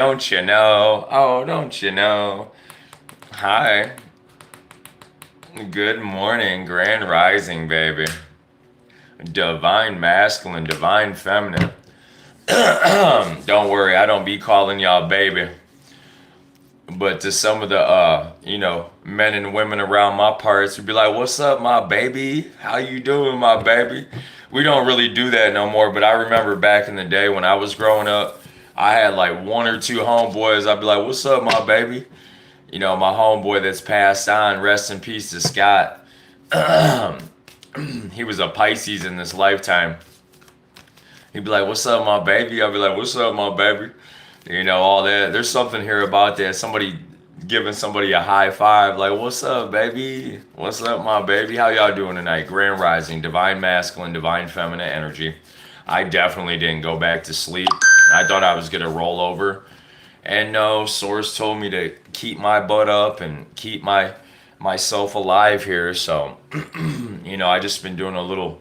Don't you know? Oh, don't you know? Hi. Good morning, grand rising, baby. Divine masculine, divine feminine. Don't worry, I don't be calling y'all baby. But to some of the men and women around my parts would be like, "What's up, my baby? How you doing, my baby?" We don't really do that no more, but I remember back in the day when I was growing up, I had like one or two homeboys. I'd be like, "What's up, my baby?" My homeboy that's passed on, rest in peace to Scott. He was a Pisces in this lifetime. He'd be like, "What's up, my baby?" I'd be like, "What's up, my baby?" All that. There's something here about that. Somebody giving somebody a high five, like, "What's up, baby? What's up, my baby? How y'all doing tonight?" Grand rising, divine masculine, divine feminine energy. I definitely didn't go back to sleep. I thought I was going to roll over. And no, Source told me to keep my butt up and keep myself alive here. So, I just been doing a little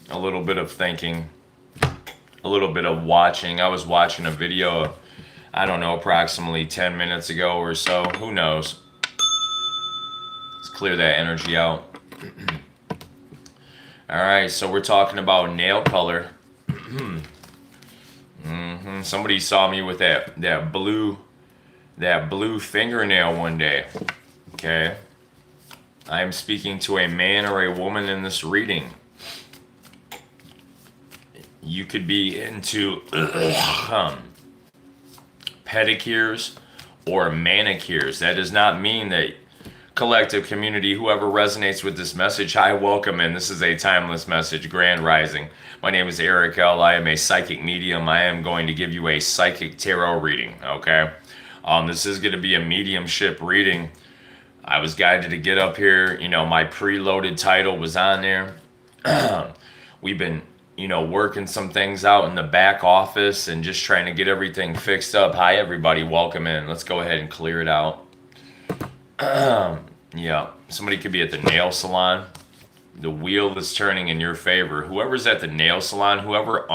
bit of thinking, a little bit of watching. I was watching a video, I don't know, approximately 10 minutes ago or so. Who knows? Let's clear that energy out. All right, so we're talking about nail color. Somebody saw me with that blue fingernail one day. Okay. I am speaking to a man or a woman in this reading. You could be into pedicures or manicures. That does not mean that collective community, whoever resonates with this message, I welcome in. This is a timeless message, grand rising. My name is Eric L. I am a psychic medium. I am going to give you a psychic tarot reading, okay? This is going to be a mediumship reading. I was guided to get up here. My preloaded title was on there. We've been, working some things out in the back office and just trying to get everything fixed up. Hi, everybody. Welcome in. Let's go ahead and clear it out. Yeah, somebody could be at the nail salon. The wheel is turning in your favor. Whoever's at the nail salon, whoever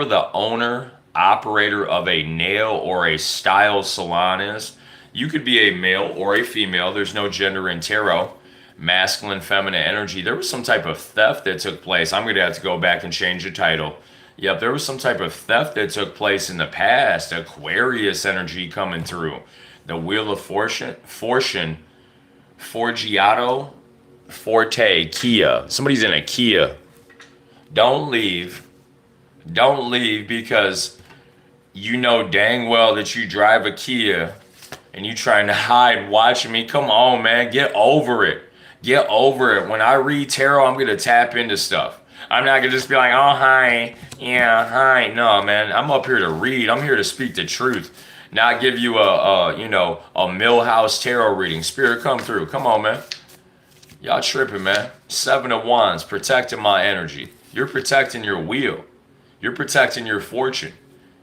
the owner, operator of a nail or a style salon is, you could be a male or a female. There's no gender in tarot. Masculine, feminine energy. There was some type of theft that took place. I'm going to have to go back and change the title. Yep, there was some type of theft that took place in the past. Aquarius energy coming through. The Wheel of Fortune, Forgiato, Forte, Kia. Somebody's in a Kia. Don't leave. Don't leave, because you know dang well that you drive a Kia and you trying to hide watching me. Come on, man. Get over it. Get over it. When I read tarot, I'm going to tap into stuff. I'm not going to just be like, "Oh, hi. Yeah, hi." No, man. I'm up here to read. I'm here to speak the truth. Not give you a Millhouse tarot reading. Spirit, come through. Come on, man. Y'all tripping, man. 7 of Wands, protecting my energy. You're protecting your wheel. You're protecting your fortune.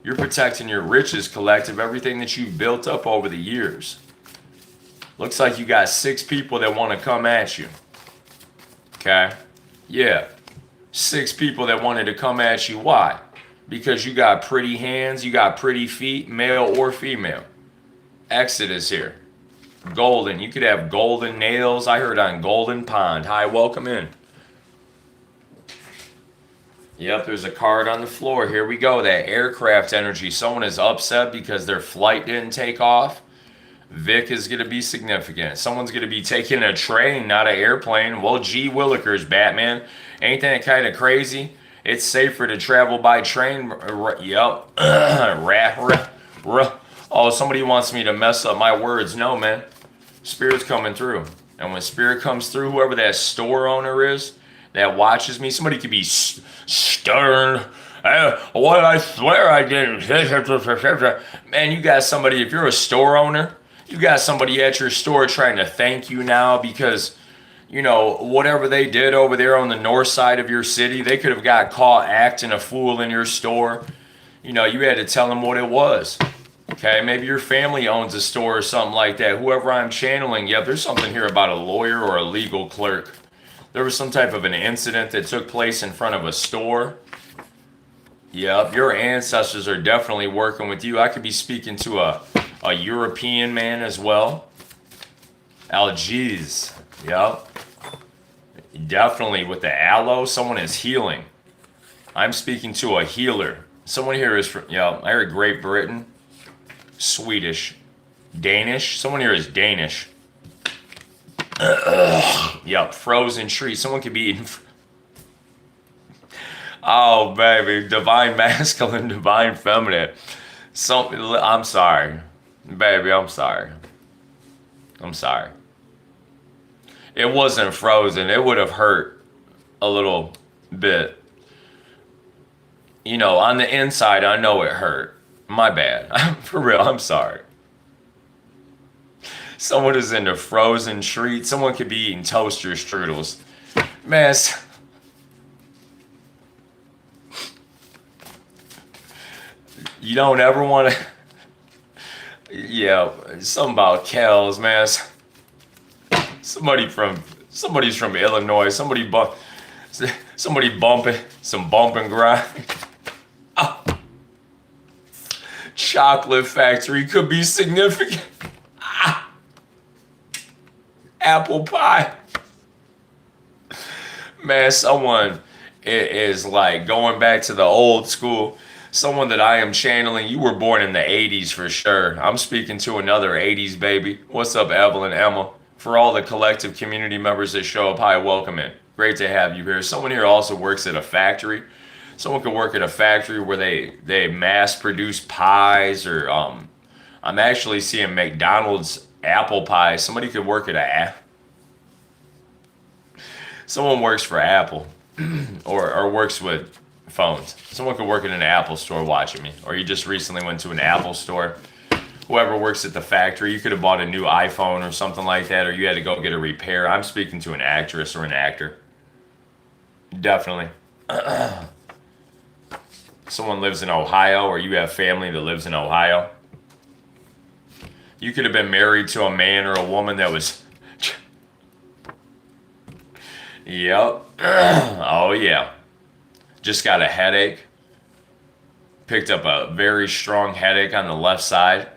You're protecting your riches, collective, everything that you've built up over the years. Looks like you got 6 people that want to come at you. Okay? Yeah. 6 people that wanted to come at you. Why? Because you got pretty hands, you got pretty feet, male or female. Exodus here. Golden. You could have golden nails. I heard on Golden Pond. Hi, welcome in. Yep, there's a card on the floor. Here we go. That aircraft energy. Someone is upset because their flight didn't take off. Vic is going to be significant. Someone's going to be taking a train, not an airplane. Well, gee willikers, Batman. Ain't that kind of crazy? It's safer to travel by train. Yep. Oh, somebody wants me to mess up my words. No, man. Spirit's coming through. And when Spirit comes through, whoever that store owner is that watches me, somebody could be stern. What, I swear I didn't. Man, you got somebody, if you're a store owner, you got somebody at your store trying to thank you now because, whatever they did over there on the north side of your city, they could have got caught acting a fool in your store. You had to tell them what it was. Okay, maybe your family owns a store or something like that. Whoever I'm channeling, yep, there's something here about a lawyer or a legal clerk. There was some type of an incident that took place in front of a store. Yep, your ancestors are definitely working with you. I could be speaking to a European man as well. Algiers. Yep. Definitely with the aloe, someone is healing. I'm speaking to a healer. Someone here is from, I heard Great Britain, Swedish, Danish. Someone here is Danish. Yep, frozen tree. Someone could be eating. Oh, baby. Divine masculine, divine feminine. I'm sorry. Baby, I'm sorry. I'm sorry. It wasn't frozen. It would have hurt a little bit. You know, on the inside, I know it hurt. My bad. For real, I'm sorry. Someone is into frozen treats. Someone could be eating toaster strudels. Man, you don't ever want to. Yeah, something about cows, man. Somebody's from Illinois. Somebody bumping some bump and grind. Oh. Chocolate factory could be significant. Ah. Apple pie. Man, someone is like going back to the old school. Someone that I am channeling. You were born in the 80s for sure. I'm speaking to another 80s baby. What's up, Evelyn, Emma? For all the collective community members that show up, hi, welcome in. Great to have you here. Someone here also works at a factory. Someone could work at a factory where they mass produce pies, or I'm actually seeing McDonald's apple pie. Somebody could work at someone works for Apple or works with phones. Someone could work at an Apple store watching me, or you just recently went to an Apple store. Whoever works at the factory, you could have bought a new iPhone or something like that, or you had to go get a repair. I'm speaking to an actress or an actor. Definitely. Someone lives in Ohio, or you have family that lives in Ohio. You could have been married to a man or a woman that was... Yep. Oh, yeah. Just got a headache. Picked up a very strong headache on the left side.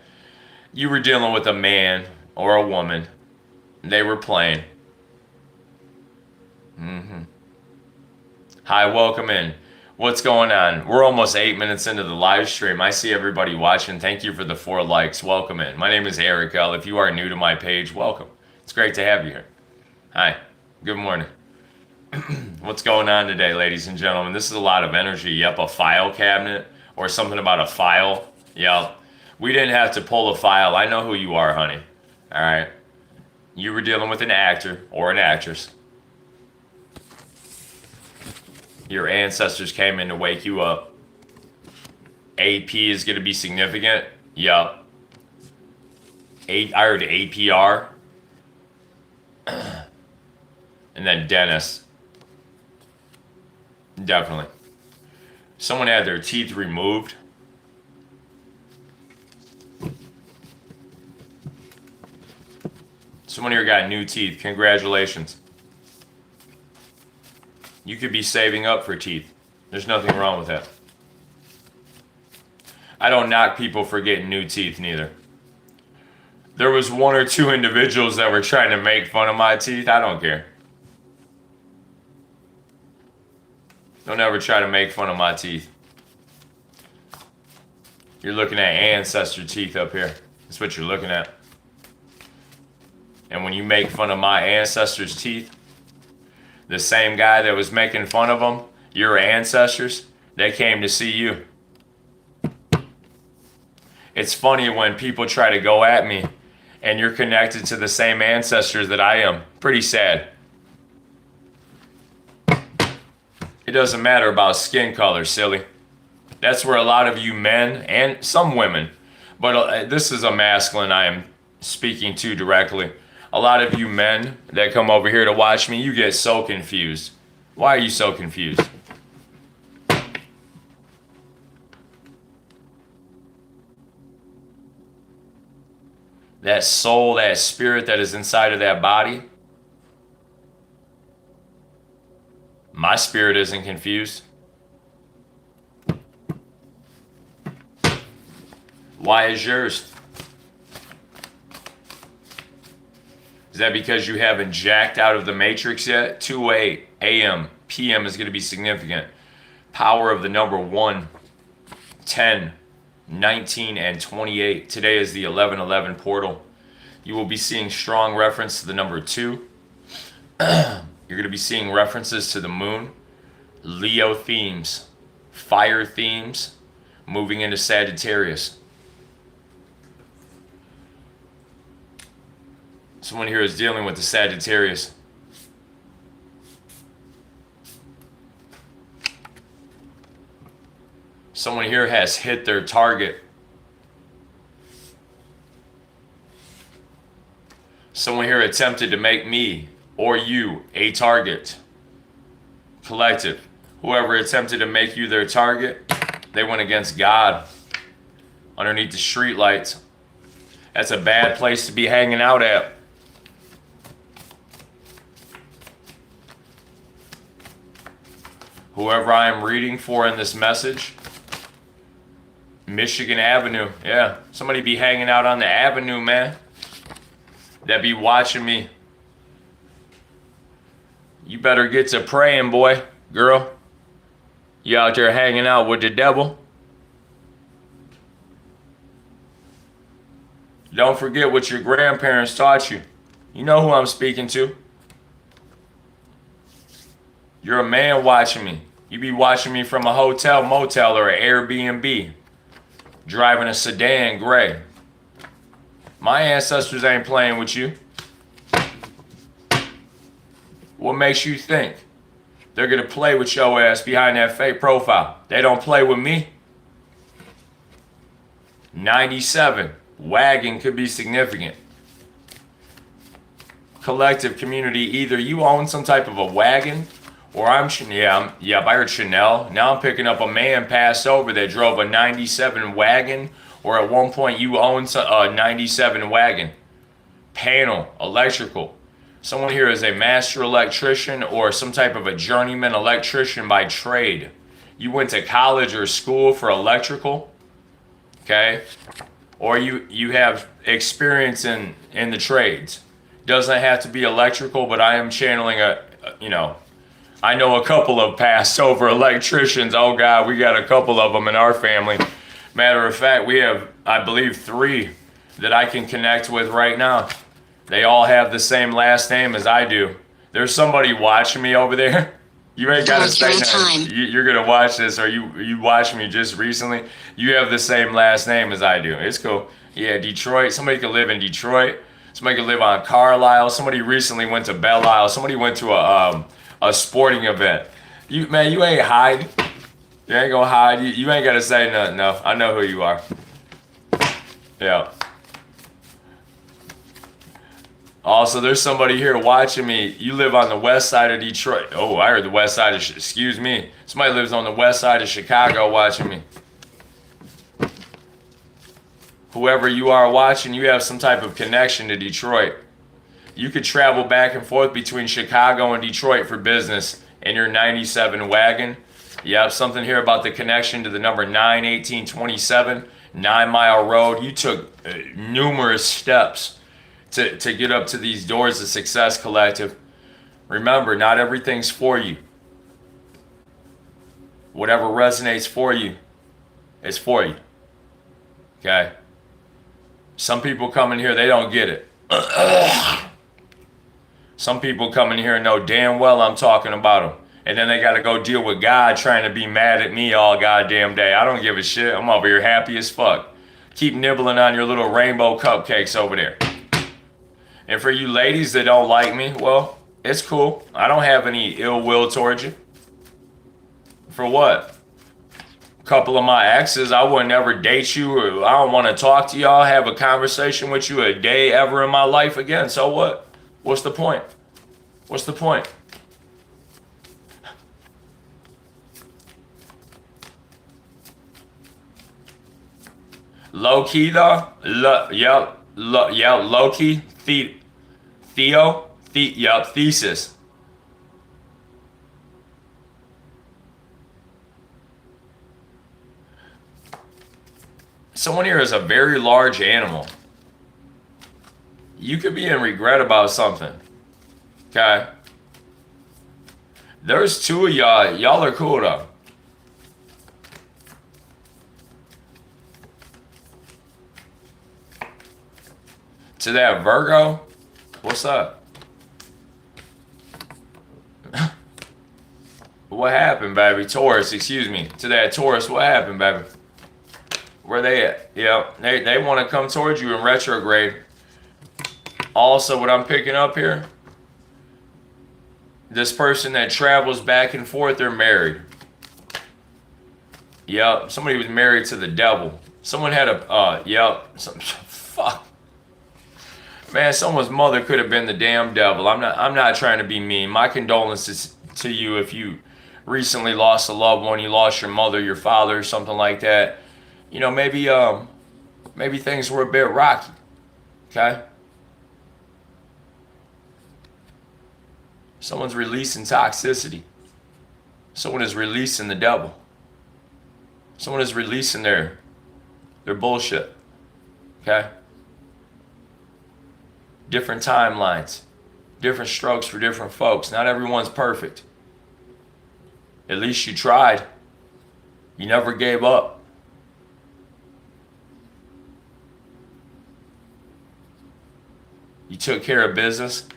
You were dealing with a man or a woman. They were playing. Hi, welcome in. What's going on? We're almost 8 minutes into the live stream. I see everybody watching. Thank you for the 4 likes. Welcome in. My name is Eric L. If you are new to my page, welcome. It's great to have you here. Hi. Good morning. What's going on today, ladies and gentlemen? This is a lot of energy. Yep, a file cabinet or something about a file. Yep. We didn't have to pull a file. I know who you are, honey. All right. You were dealing with an actor or an actress. Your ancestors came in to wake you up. AP is going to be significant. Yup. I heard APR. And then Dennis. Definitely. Someone had their teeth removed. Someone here got new teeth. Congratulations. You could be saving up for teeth. There's nothing wrong with that. I don't knock people for getting new teeth neither. There was 1 or 2 individuals that were trying to make fun of my teeth. I don't care. Don't ever try to make fun of my teeth. You're looking at ancestor teeth up here. That's what you're looking at. And when you make fun of my ancestors' teeth, the same guy that was making fun of them, your ancestors, they came to see you. It's funny when people try to go at me and you're connected to the same ancestors that I am. Pretty sad. It doesn't matter about skin color, silly. That's where a lot of you men and some women, but this is a masculine I am speaking to directly. A lot of you men that come over here to watch me, you get so confused. Why are you so confused? That soul, that spirit that is inside of that body, my spirit isn't confused. Why is yours? Is that because you haven't jacked out of the matrix yet? 2:08 a.m. p.m. is going to be significant. Power of the number 1, 10, 19, and 28. Today is the 11:11 portal. You will be seeing strong reference to the number 2. You're going to be seeing references to the moon, Leo themes, fire themes, moving into Sagittarius. Someone here is dealing with the Sagittarius. Someone here has hit their target. Someone here attempted to make me or you a target. Collective. Whoever attempted to make you their target, they went against God underneath the street lights. That's a bad place to be hanging out at. Whoever I am reading for in this message, Michigan Avenue. Yeah, somebody be hanging out on the avenue, man. That be watching me. You better get to praying, boy, girl. You out there hanging out with the devil. Don't forget what your grandparents taught you. You know who I'm speaking to. You're a man watching me. You be watching me from a hotel, motel, or an Airbnb. Driving a sedan gray. My ancestors ain't playing with you. What makes you think they're gonna play with your ass behind that fake profile? They don't play with me. 97. Wagon could be significant. Collective community, either you own some type of a wagon, or I heard Chanel. Now I'm picking up a man passed over that drove a 97 wagon, or at one point you owned a 97 wagon. Panel, electrical. Someone here is a master electrician or some type of a journeyman electrician by trade. You went to college or school for electrical, okay? Or you have experience in the trades. Doesn't have to be electrical, but I am channeling I know a couple of passed over electricians. Oh God, we got a couple of them in our family. Matter of fact, we have, I believe, 3 that I can connect with right now. They all have the same last name as I do. There's somebody watching me over there. You ain't got to say nothing. You're going to watch this, or you watched me just recently. You have the same last name as I do. It's cool. Yeah, Detroit. Somebody could live in Detroit. Somebody could live on Carlisle. Somebody recently went to Belle Isle. Somebody went to a sporting event. You ain't hide. You ain't gonna hide. You ain't gotta say nothing. No, I know who you are. Yeah. Also, there's somebody here watching me. You live on the west side of Detroit. Oh, I heard the west side of, excuse me. Somebody lives on the west side of Chicago watching me. Whoever you are watching, you have some type of connection to Detroit. You could travel back and forth between Chicago and Detroit for business in your 97 wagon. You have something here about the connection to the number 91827, 9 Mile Road. You took numerous steps to get up to these doors of success, collective. Remember, not everything's for you. Whatever resonates for you is for you. Okay? Some people come in here, they don't get it. Some people come in here and know damn well I'm talking about them. And then they got to go deal with God trying to be mad at me all goddamn day. I don't give a shit. I'm over here happy as fuck. Keep nibbling on your little rainbow cupcakes over there. And for you ladies that don't like me, well, it's cool. I don't have any ill will towards you. For what? A couple of my exes, I would never date you, or I don't want to talk to y'all, have a conversation with you a day ever in my life again. So what? What's the point? What's the point? Low key though, low key, thesis. Someone here is a very large animal. You could be in regret about something. Okay? There's two of y'all. Y'all are cool though. To that Virgo, what's up? What happened, baby? Taurus, excuse me. To that Taurus, what happened, baby? Where they at? Yeah, they want to come towards you in retrograde. Also, what I'm picking up here, this person that travels back and forth, they're married. Yep, somebody was married to the devil. Someone had a, fuck. Man, someone's mother could have been the damn devil. I'm not trying to be mean. My condolences to you if you recently lost a loved one, you lost your mother, your father, something like that. You know, maybe things were a bit rocky. Okay? Someone's releasing toxicity. Someone is releasing the devil. Someone is releasing their bullshit. Okay? Different timelines. Different strokes for different folks. Not everyone's perfect. At least you tried. You never gave up. You took care of business.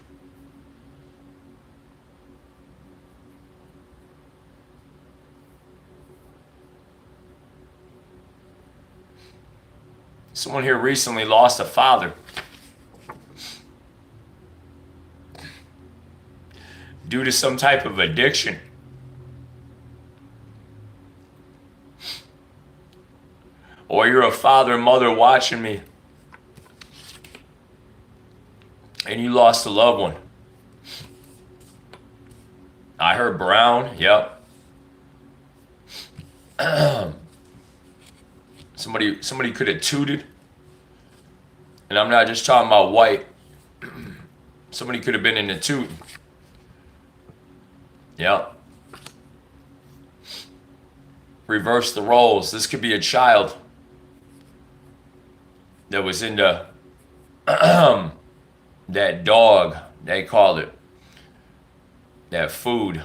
Someone here recently lost a father. Due to some type of addiction. Or you're a father and mother watching me and you lost a loved one. I heard brown, yep. Somebody could have tooted. And I'm not just talking about white. Somebody could have been in the toot. Yep. Reverse the roles. This could be a child that was into that dog, they called it. That food.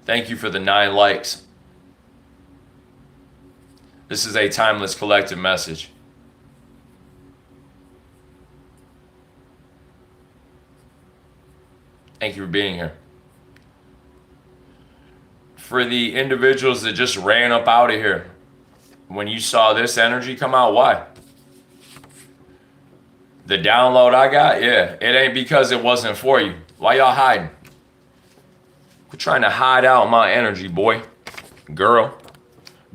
Thank you for the 9 likes. This is a timeless collective message. Thank you for being here. For the individuals that just ran up out of here, when you saw this energy come out, why? The download I got, yeah, it ain't because it wasn't for you. Why y'all hiding? Quit trying to hide out my energy, boy, girl.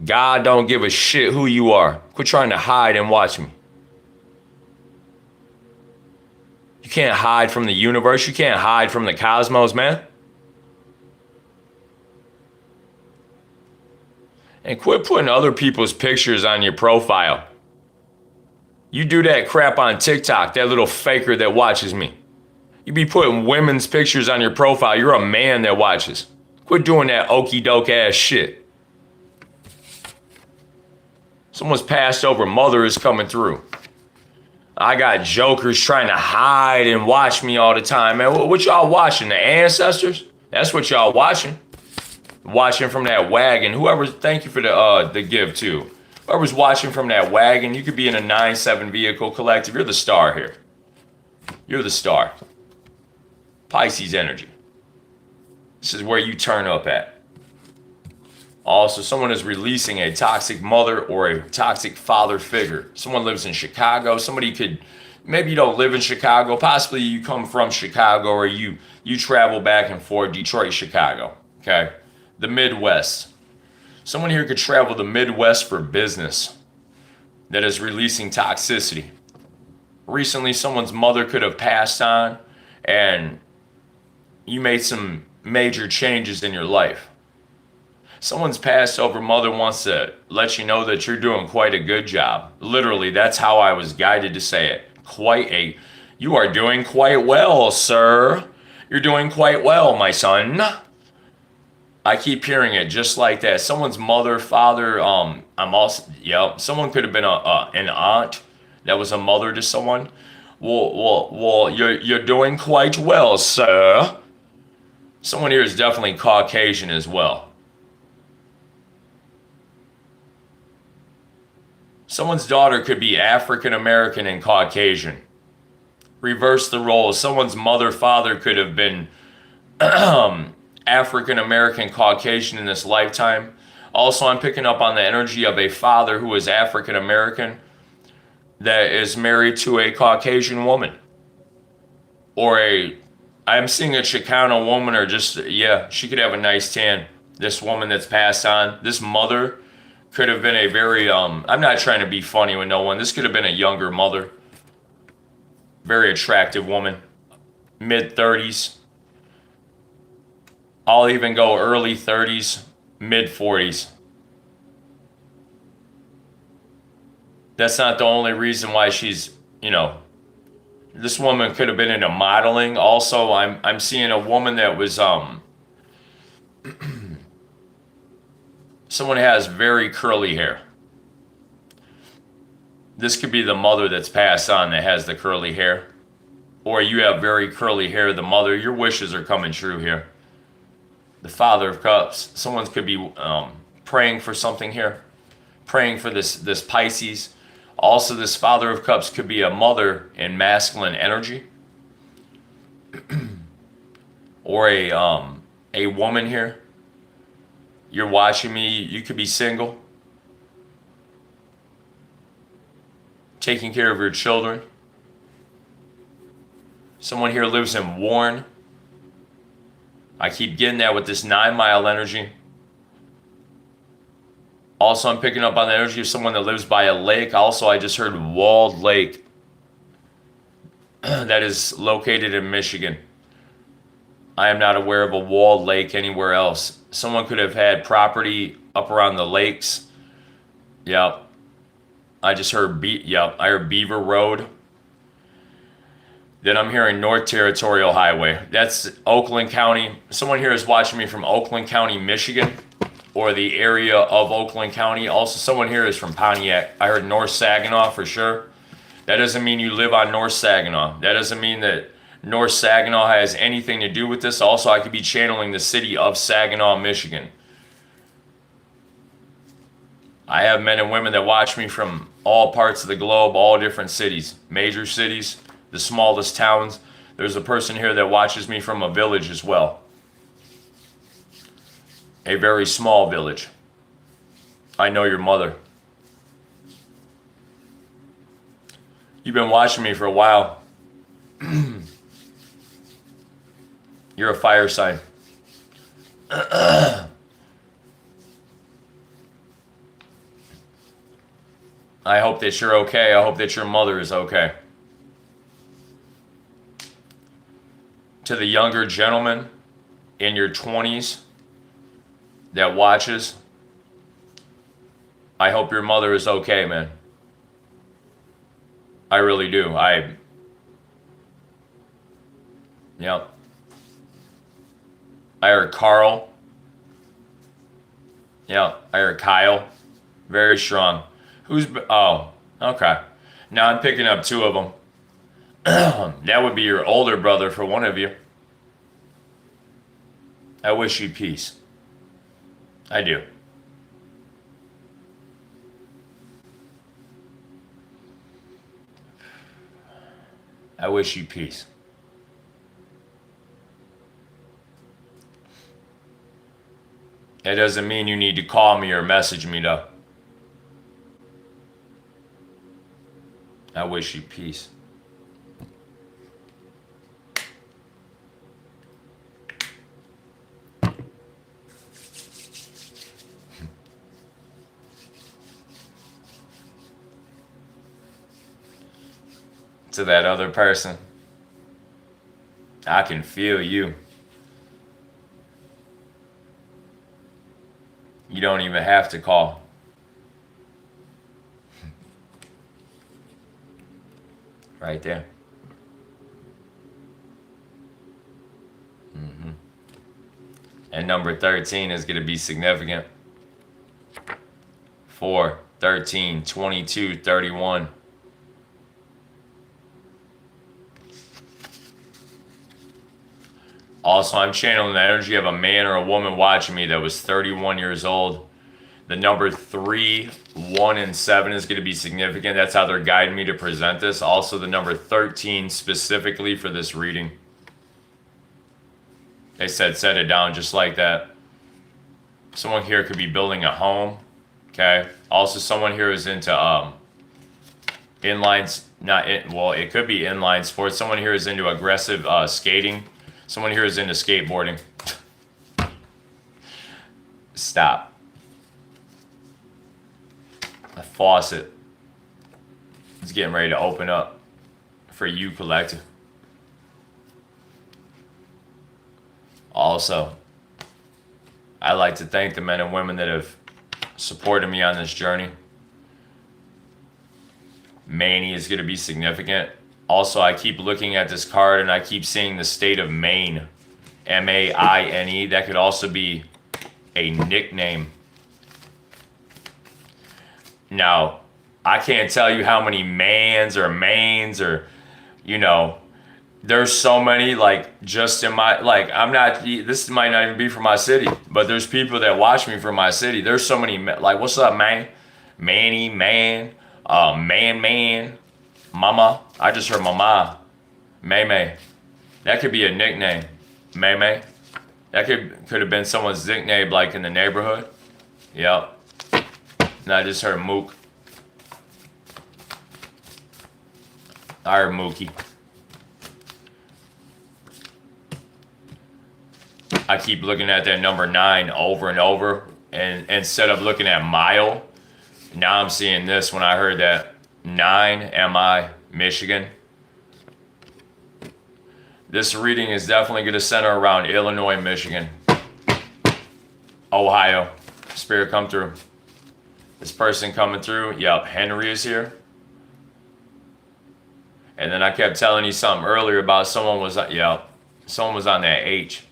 God don't give a shit who you are. Quit trying to hide and watch me. You can't hide from the universe. You can't hide from the cosmos, man. And quit putting other people's pictures on your profile. You do that crap on TikTok, that little faker that watches me. You be putting women's pictures on your profile. You're a man that watches. Quit doing that okey doke ass shit. Someone's passed over mother is coming through. I got jokers trying to hide and watch me all the time, man. What y'all watching? The ancestors? That's what y'all watching. Watching from that wagon. Whoever, thank you for the give too. Whoever's watching from that wagon, you could be in a 9-7 vehicle collective. You're the star here. You're the star. Pisces energy. This is where you turn up at. Also, someone is releasing a toxic mother or a toxic father figure. Someone lives in Chicago. Somebody could, maybe you don't live in Chicago. Possibly you come from Chicago or you travel back and forth, Detroit, Chicago. Okay. The Midwest. Someone here could travel the Midwest for business that is releasing toxicity. Recently, someone's mother could have passed on and you made some major changes in your life. Someone's passed over mother wants to let you know that you're doing quite a good job. Literally, that's how I was guided to say it. You are doing quite well, sir. You're doing quite well, my son. I keep hearing it just like that. Someone's mother, father. I'm also, yeah. Someone could have been an aunt that was a mother to someone. Well. You're doing quite well, sir. Someone here is definitely Caucasian as well. Someone's daughter could be African American and Caucasian. Reverse the roles. Someone's mother, father could have been African American, Caucasian in this lifetime. Also, I'm picking up on the energy of a father who is African American that is married to a Caucasian woman. Or I'm seeing a Chicano woman, or just, yeah, she could have a nice tan. This woman that's passed on, this mother could have been a very, I'm not trying to be funny with no one. This could have been a younger mother. Very attractive woman. Mid-30s. I'll even go early 30s, mid 40s. That's not the only reason why she's, this woman could have been into modeling. Also, I'm seeing a woman that was someone has very curly hair. This could be the mother that's passed on that has the curly hair. Or you have very curly hair, the mother. Your wishes are coming true here. The Father of Cups. Someone could be praying for something here. Praying for this Pisces. Also, this Father of Cups could be a mother in masculine energy. Or a woman here. You're watching me. You could be single. Taking care of your children. Someone here lives in Warren. I keep getting that with this 9 Mile energy. Also, I'm picking up on the energy of someone that lives by a lake. Also, I just heard Walled Lake. That is located in Michigan. I am not aware of a walled lake anywhere else. Someone could have had property up around the lakes. Yep. I just heard, I heard Beaver Road. Then I'm hearing North Territorial Highway. That's Oakland County. Someone here is watching me from Oakland County, Michigan, or the area of Oakland County. Also, someone here is from Pontiac. I heard North Saginaw for sure. That doesn't mean you live on North Saginaw. That doesn't mean that North Saginaw has anything to do with this. Also, I could be channeling the city of Saginaw, Michigan. I have men and women that watch me from all parts of the globe, all different cities, major cities, the smallest towns. There's a person here that watches me from a village as well. A very small village. I know your mother. You've been watching me for a while. You're a fire sign. I hope that you're okay. I hope that your mother is okay. To the younger gentleman in your 20s that watches, I hope your mother is okay, man. I really do. Yep. I heard Carl. Yep. I heard Kyle. Very strong. Oh, okay. Now I'm picking up two of them. That would be your older brother for one of you. I wish you peace. I do. I wish you peace. That doesn't mean you need to call me or message me, though. I wish you peace. To that other person, I can feel you. You don't even have to call. Right there. And number 13 is going to be significant. 4, 13, 22, 31. Also, I'm channeling the energy of a man or a woman watching me that was 31 years old. The number 3, 1, and 7 is going to be significant. That's how they're guiding me to present this. Also, the number 13 specifically for this reading. They said set it down just like that. Someone here could be building a home. Okay. Also, someone here is into inline, well, it could be inline sports. Someone here is into aggressive skating. Someone here is into skateboarding. Stop. A faucet is getting ready to open up for you, collective. Also, I'd like to thank the men and women that have supported me on this journey. Maine is going to be significant. Also, I keep looking at this card and I keep seeing the state of Maine. M-A-I-N-E. That could also be a nickname. Now, I can't tell you how many Mains or, you know, there's so many, like, just in my, like, I'm not, this might not even be from my city, but there's people that watch me from my city. There's so many, like, what's up, man? Manny, man, man, mama. I just heard mama. May. That could be a nickname. May. That could have been someone's nickname, like, in the neighborhood. Yep. And I just heard Mook. I heard Mookie. I keep looking at that number 9 over and over. And instead of looking at mile, now I'm seeing this when I heard that 9 MI, Michigan. This reading is definitely going to center around Illinois, Michigan, Ohio. Spirit come through. This person coming through, yep, Henry is here. And then I kept telling you something earlier about someone was on that H.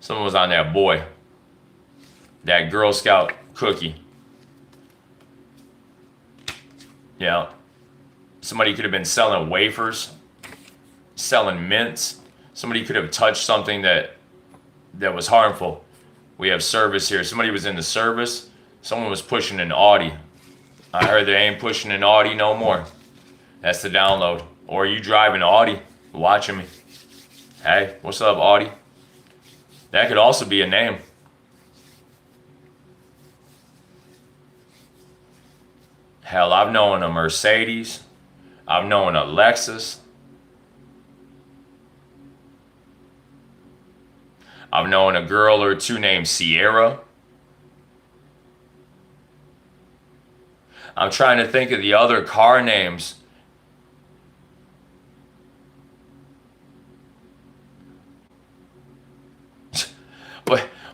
Someone was on that boy. That Girl Scout cookie. Yeah. Somebody could have been selling wafers, selling mints. Somebody could have touched something that was harmful. We have service here. Somebody was in the service. Someone was pushing an Audi. I heard they ain't pushing an Audi no more. That's the download. Or you driving an Audi, watching me. Hey, what's up, Audi? That could also be a name. Hell, I've known a Mercedes. I've known a Lexus. I've known a girl or two named Sierra. I'm trying to think of the other car names.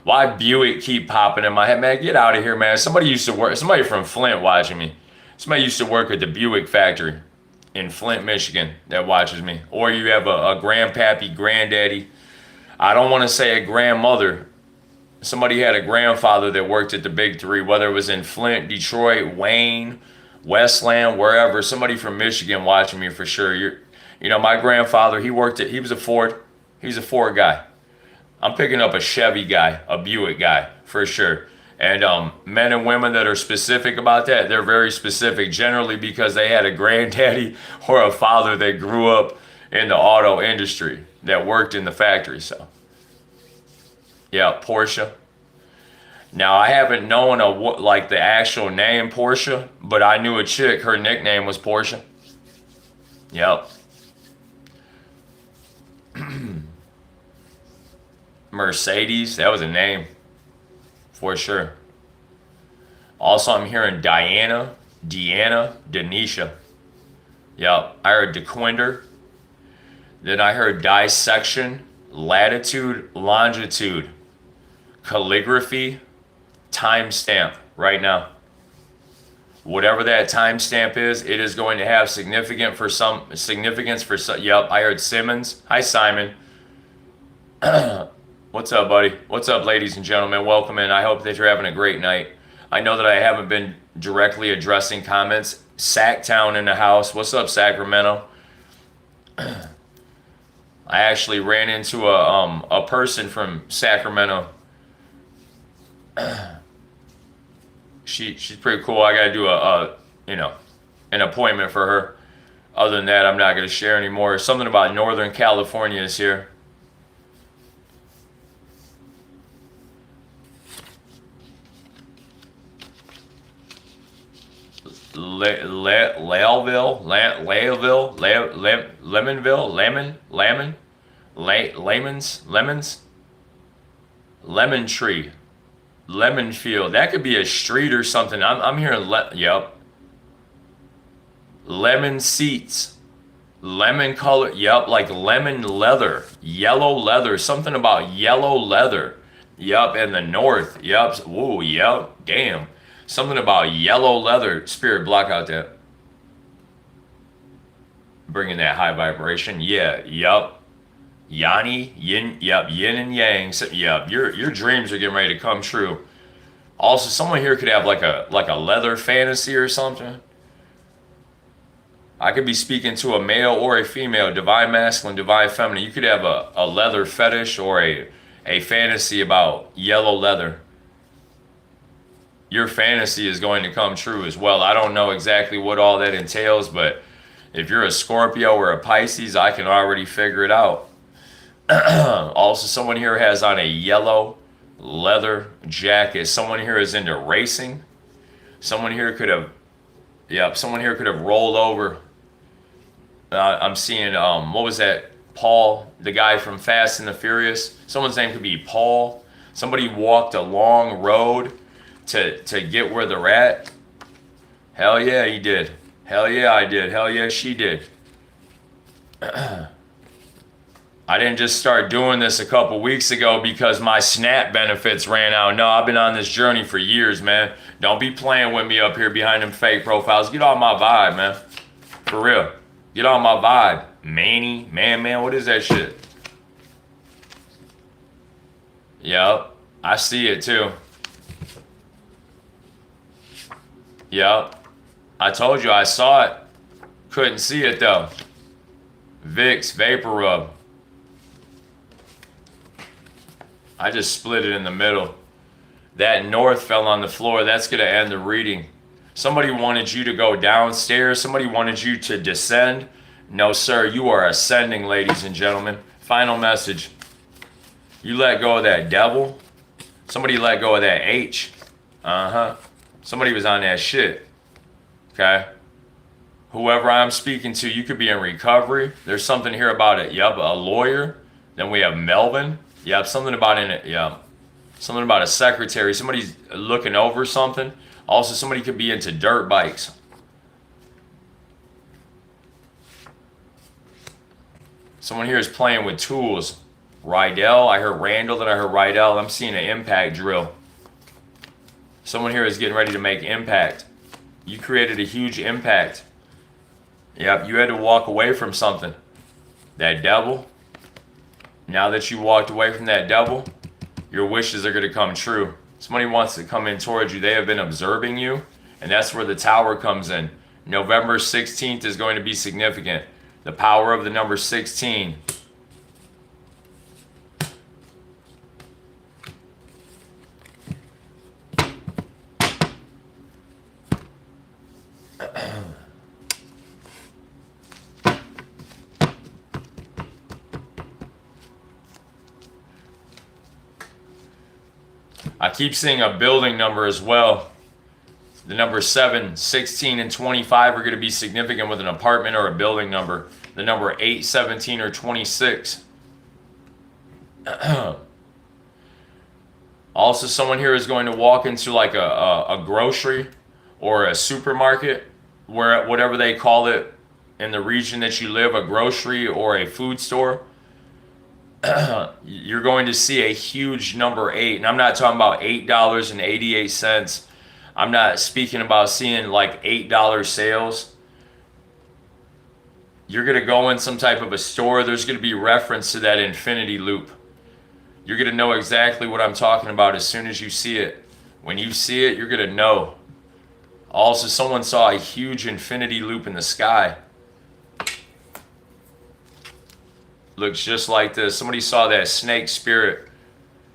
Why Buick keep popping in my head? Man, get out of here, man. Somebody used to work, somebody from Flint watching me. Somebody used to work at the Buick factory in Flint, Michigan that watches me. Or you have a grandpappy, granddaddy. I don't want to say a grandmother. Somebody had a grandfather that worked at the big three, whether it was in Flint, Detroit, Wayne, Westland, wherever. Somebody from Michigan watching me for sure. You know, my grandfather, he was a Ford. He was a Ford guy. I'm picking up a Chevy guy, a Buick guy, for sure. And men and women that are specific about that, they're very specific, generally because they had a granddaddy or a father that grew up in the auto industry, that worked in the factory. So, yeah, Porsche. Now, I haven't known like the actual name Porsche, but I knew a chick, her nickname was Porsche. Yep. Mercedes, that was a name for sure. Also, I'm hearing Diana, Deanna, Denisha. Yep, I heard DeQuinder. Then I heard dissection, latitude, longitude, calligraphy, timestamp right now. Whatever that timestamp is, it is going to have significance for some. Yep, I heard Simmons. Hi, Simon. What's up, buddy? What's up, ladies and gentlemen? Welcome in. I hope that you're having a great night. I know that I haven't been directly addressing comments. Sacktown in the house. What's up, Sacramento? I actually ran into a person from Sacramento. She's pretty cool. I gotta do an appointment for her. Other than that, I'm not gonna share anymore. Something about Northern California is here. Lealville, Lemonville, Lemons, Lemon Tree, Lemon Field. That could be a street or something. I'm hearing yep. Lemon seats, lemon color. Yep, like lemon leather, yellow leather. Something about yellow leather. Yep, in the north. Yep. Ooh, yep. Damn. Something about yellow leather. Spirit, block out that. Bringing that high vibration. Yeah. Yup. Yanni. Yin. Yup. Yin and yang. So, yup. Your dreams are getting ready to come true. Also, someone here could have like a leather fantasy or something. I could be speaking to a male or a female, divine masculine, divine feminine. You could have a leather fetish or a fantasy about yellow leather. Your fantasy is going to come true as well. I don't know exactly what all that entails, but if you're a Scorpio or a Pisces, I can already figure it out. Also, someone here has on a yellow leather jacket. Someone here is into racing. Someone here could have, someone here could have rolled over. I'm seeing, what was that? Paul, the guy from Fast and the Furious. Someone's name could be Paul. Somebody walked a long road to get where they're at. Hell yeah, he did. Hell yeah, I did. Hell yeah, she did. I didn't just start doing this a couple weeks ago because my SNAP benefits ran out. No, I've been on this journey for years, man. Don't be playing with me up here behind them fake profiles. Get on my vibe, man. For real. Get on my vibe. Manny, man, what is that shit? Yup, I see it too. Yup. I told you I saw it. Couldn't see it though. Vicks Vapor Rub. I just split it in the middle. That north fell on the floor. That's going to end the reading. Somebody wanted you to go downstairs. Somebody wanted you to descend. No, sir. You are ascending, ladies and gentlemen. Final message. You let go of that devil. Somebody let go of that H. Uh-huh. Somebody was on that shit. Okay? Whoever I'm speaking to, you could be in recovery. There's something here about it. Yep, a lawyer. Then we have Melvin. Yep, something about in it. Yeah. Something about a secretary. Somebody's looking over something. Also, somebody could be into dirt bikes. Someone here is playing with tools. Rydell. I heard Randall, then I heard Rydell. I'm seeing an impact drill. Someone here is getting ready to make impact. You created a huge impact. Yep, you had to walk away from something. That devil. Now that you walked away from that devil, your wishes are going to come true. Somebody wants to come in towards you. They have been observing you, and that's where the tower comes in. November 16th is going to be significant. The power of the number 16. I keep seeing a building number as well. The number 7, 16, and 25 are going to be significant with an apartment or a building number. The number 8, 17, or 26. Also, someone here is going to walk into like a grocery or a supermarket, where whatever they call it in the region that you live, a grocery or a food store. You're going to see a huge number 8. And I'm not talking about $8.88. I'm not speaking about seeing like $8 sales. You're going to go in some type of a store. There's going to be reference to that infinity loop. You're going to know exactly what I'm talking about as soon as you see it. When you see it, you're going to know. Also, someone saw a huge infinity loop in the sky. Looks just like this. Somebody saw that snake spirit.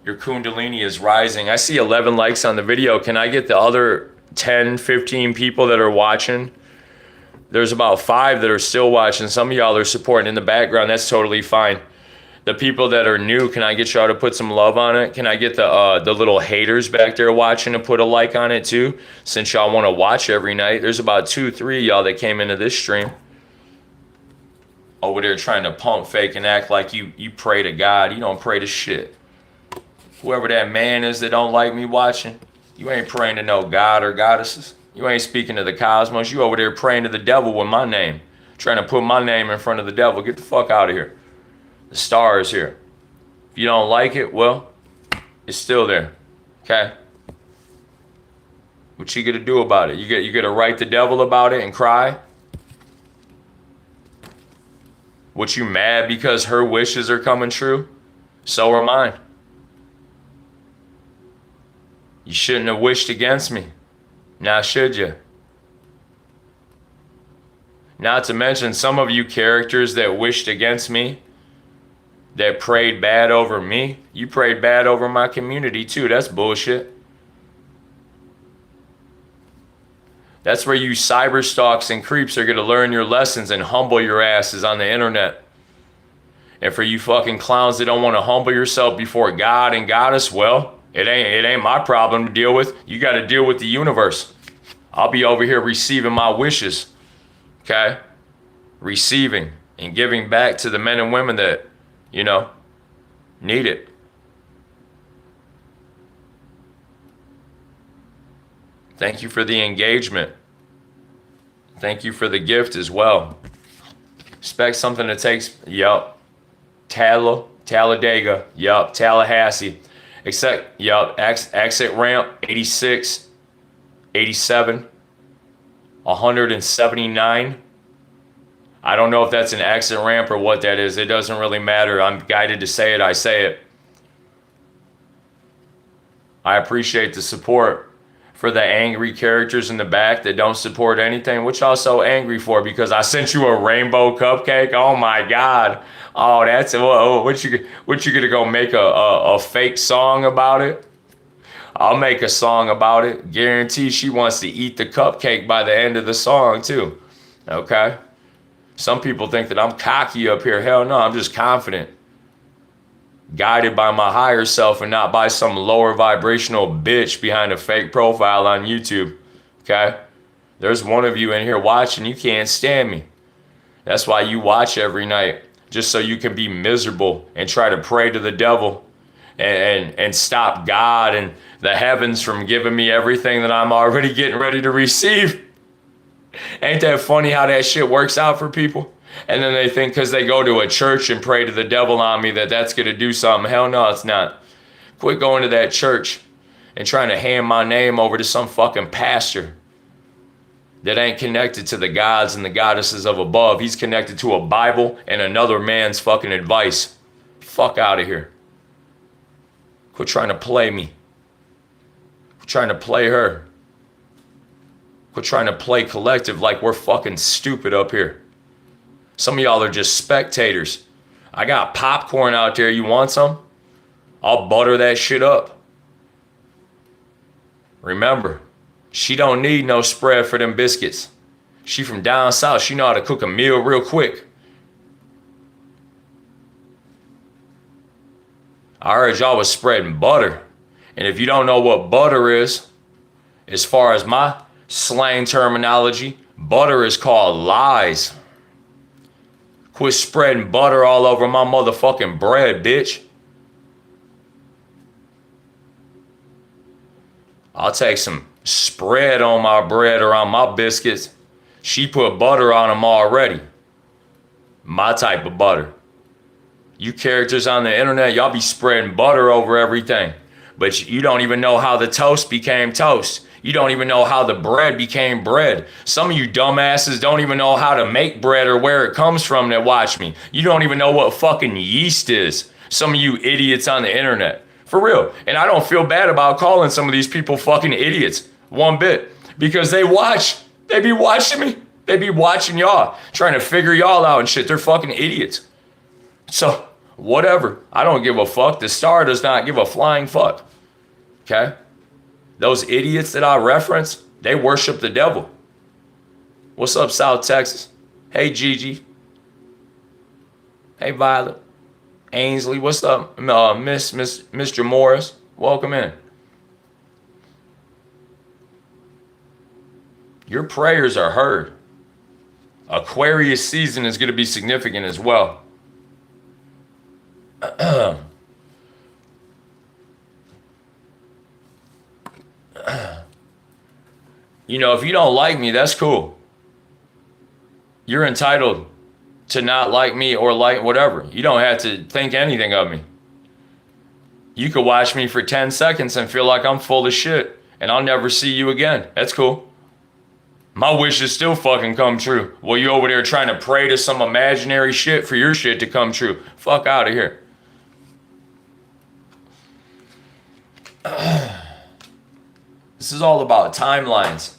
Your kundalini is rising. I see 11 likes on the video. Can I get the other 10, 15 people that are watching? There's about 5 that are still watching. Some of y'all are supporting in the background. That's totally fine. The people that are new, can I get y'all to put some love on it? Can I get the little haters back there watching to put a like on it too? Since y'all want to watch every night. There's about 2, 3 y'all that came into this stream. Over there trying to pump fake and act like you pray to God. You don't pray to shit. Whoever that man is that don't like me watching, you ain't praying to no God or goddesses. You ain't speaking to the cosmos. You over there praying to the devil with my name. Trying to put my name in front of the devil. Get the fuck out of here. The star is here. If you don't like it, well, it's still there. Okay? What you gonna do about it? You gonna write the devil about it and cry? What, you mad because her wishes are coming true? So are mine. You shouldn't have wished against me. Now should you? Not to mention some of you characters that wished against me, that prayed bad over me, you prayed bad over my community too. That's bullshit. That's where you cyber stalks and creeps are going to learn your lessons and humble your asses on the internet. And for you fucking clowns that don't want to humble yourself before God and Goddess, well, it ain't my problem to deal with. You got to deal with the universe. I'll be over here receiving my wishes. Okay? Receiving and giving back to the men and women that, you know, need it. Thank you for the engagement. Thank you for the gift as well. Expect something that takes, yup. Talladega, yup. Tallahassee. Except, yup. Exit ramp, 86, 87, 179. I don't know if that's an exit ramp or what that is. It doesn't really matter. I'm guided to say it. I say it. I appreciate the support. For the angry characters in the back that don't support anything, what y'all so angry for? Because I sent you a rainbow cupcake? Oh my God. Oh, that's, what you gonna go make a fake song about it? I'll make a song about it. Guarantee she wants to eat the cupcake by the end of the song too. Okay? Some people think that I'm cocky up here. Hell no, I'm just confident. Guided by my higher self and not by some lower vibrational bitch behind a fake profile on YouTube. Okay? There's one of you in here watching, you can't stand me. That's why you watch every night. Just so you can be miserable and try to pray to the devil and stop God and the heavens from giving me everything that I'm already getting ready to receive. Ain't that funny how that shit works out for people? And then they think because they go to a church and pray to the devil on me that that's going to do something. Hell no, it's not. Quit going to that church and trying to hand my name over to some fucking pastor that ain't connected to the gods and the goddesses of above. He's connected to a Bible and another man's fucking advice. Fuck out of here. Quit trying to play me. Quit trying to play her. Quit trying to play collective like we're fucking stupid up here. Some of y'all are just spectators. I got popcorn out there. You want some? I'll butter that shit up. Remember, she don't need no spread for them biscuits. She from down south. She know how to cook a meal real quick. I heard y'all was spreading butter. And if you don't know what butter is, as far as my slang terminology, butter is called lies. Quit spreading butter all over my motherfucking bread, bitch. I'll take some spread on my bread or on my biscuits. She put butter on them already. My type of butter. You characters on the internet, y'all be spreading butter over everything. But you don't even know how the toast became toast. You don't even know how the bread became bread. Some of you dumbasses don't even know how to make bread or where it comes from that watch me. You don't even know what fucking yeast is. Some of you idiots on the internet. For real. And I don't feel bad about calling some of these people fucking idiots one bit. Because they be watching me. They be watching y'all, trying to figure y'all out and shit. They're fucking idiots. So, whatever. I don't give a fuck. The star does not give a flying fuck. Okay? Those idiots that I reference, they worship the devil. What's up, South Texas? Hey, Gigi. Hey, Violet. Ainsley, what's up? Mr. Morris, welcome in. Your prayers are heard. Aquarius season is going to be significant as well. You know, if you don't like me, that's cool. You're entitled to not like me or like whatever. You don't have to think anything of me. You could watch me for 10 seconds and feel like I'm full of shit and I'll never see you again. That's cool. My wishes still fucking come true. Well, you over there trying to pray to some imaginary shit for your shit to come true. Fuck out of here. This is all about timelines.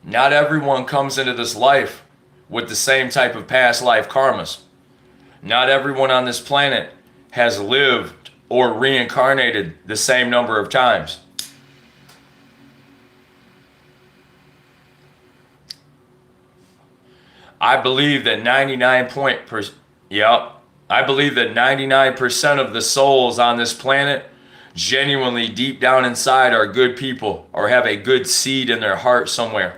Not everyone comes into this life with the same type of past life karmas. Not everyone on this planet has lived or reincarnated the same number of times. I believe that 99% of the souls on this planet genuinely deep down inside are good people or have a good seed in their heart somewhere.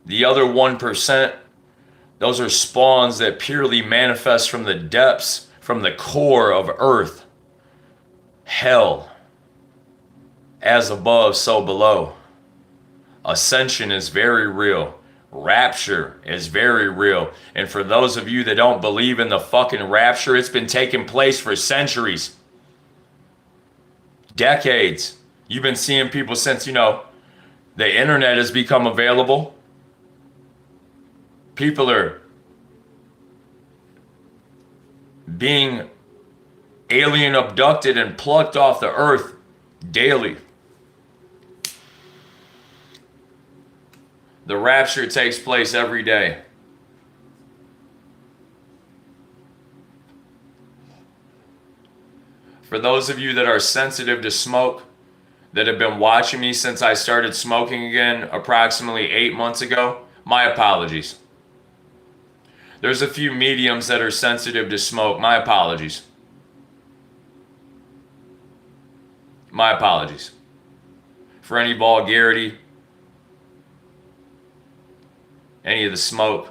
The other 1%, those are spawns that purely manifest from the depths, from the core of earth. Hell. As above, so below. Ascension is very real. Rapture is very real. And for those of you that don't believe in the fucking rapture, it's been taking place for centuries. Decades. You've been seeing people since, the internet has become available. People are being alien abducted and plucked off the earth daily. The rapture takes place every day. For those of you that are sensitive to smoke, that have been watching me since I started smoking again approximately 8 months ago, my apologies. There's a few mediums that are sensitive to smoke. My apologies. My apologies. For any vulgarity, any of the smoke,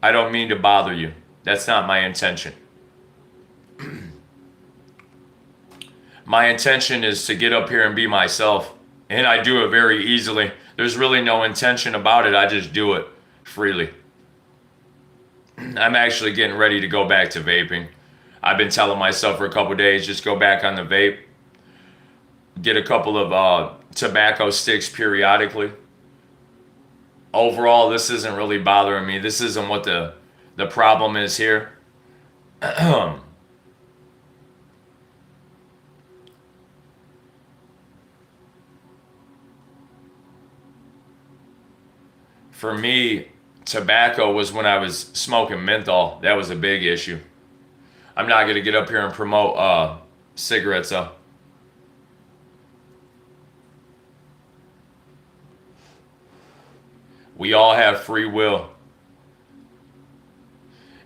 I don't mean to bother you. That's not my intention. My intention is to get up here and be myself. And I do it very easily. There's really no intention about it. I just do it freely. I'm actually getting ready to go back to vaping. I've been telling myself for a couple days, just go back on the vape. Get a couple of tobacco sticks periodically. Overall, this isn't really bothering me. This isn't what the problem is here. For me, tobacco was when I was smoking menthol. That was a big issue. I'm not going to get up here and promote cigarettes though. We all have free will.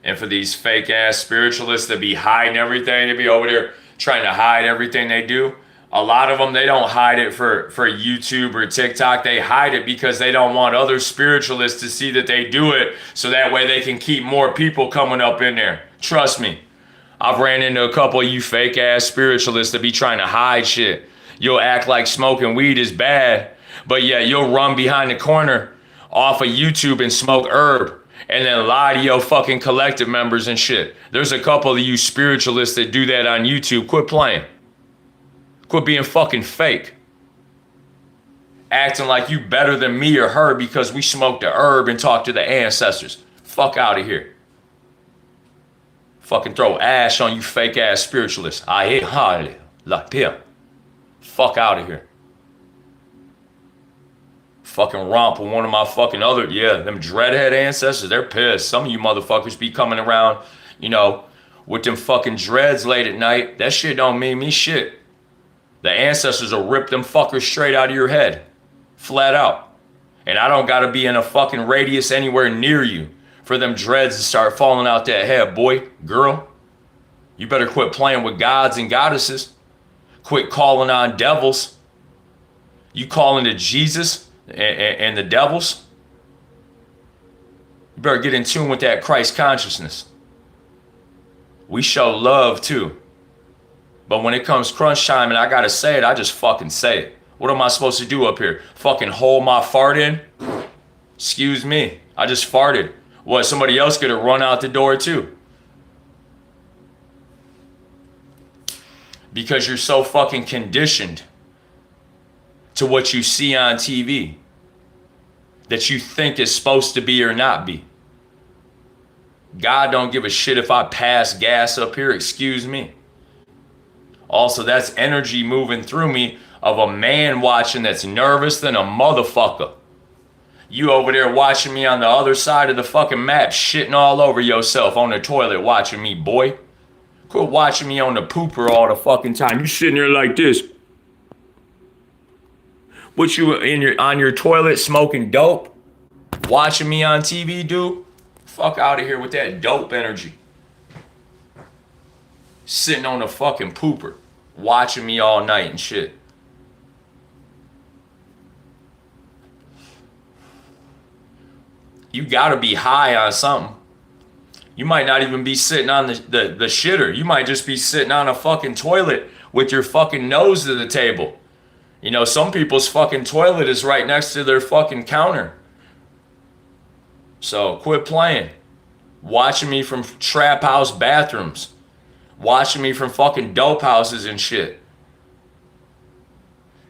And for these fake ass spiritualists that be hiding everything, they be over there trying to hide everything they do. A lot of them, they don't hide it for YouTube or TikTok. They hide it because they don't want other spiritualists to see that they do it, so that way they can keep more people coming up in there. Trust me. I've ran into a couple of you fake ass spiritualists that be trying to hide shit. You'll act like smoking weed is bad, but yeah, you'll run behind the corner off of YouTube and smoke herb and then lie to your fucking collective members and shit. There's a couple of you spiritualists that do that on YouTube. Quit playing. Quit being fucking fake. Acting like you better than me or her because we smoked the herb and talked to the ancestors. Fuck out of here. Fucking throw ash on you fake ass spiritualists. I hate Holly. La pia. Fuck out of here. Fucking romp with one of my fucking other, them dreadhead ancestors, they're pissed. Some of you motherfuckers be coming around, with them fucking dreads late at night. That shit don't mean me shit. The ancestors will rip them fuckers straight out of your head. Flat out. And I don't gotta be in a fucking radius anywhere near you for them dreads to start falling out that head, boy, girl. You better quit playing with gods and goddesses. Quit calling on devils. You calling to Jesus and the devils? You better get in tune with that Christ consciousness. We show love too. But when it comes crunch time and I gotta say it, I just fucking say it. What am I supposed to do up here? Fucking hold my fart in? Excuse me. I just farted. What, somebody else could have run out the door too? Because you're so fucking conditioned to what you see on TV that you think is supposed to be or not be. God don't give a shit if I pass gas up here, excuse me. Also, that's energy moving through me of a man watching that's nervous than a motherfucker. You over there watching me on the other side of the fucking map, shitting all over yourself on the toilet watching me, boy. Quit watching me on the pooper all the fucking time. You sitting there like this. What, you on your toilet smoking dope? Watching me on TV, dude? Fuck out of here with that dope energy. Sitting on the fucking pooper, watching me all night and shit. You gotta be high on something. You might not even be sitting on the shitter. You might just be sitting on a fucking toilet with your fucking nose to the table. Some people's fucking toilet is right next to their fucking counter. So quit playing. Watching me from trap house bathrooms. Watching me from fucking dope houses and shit.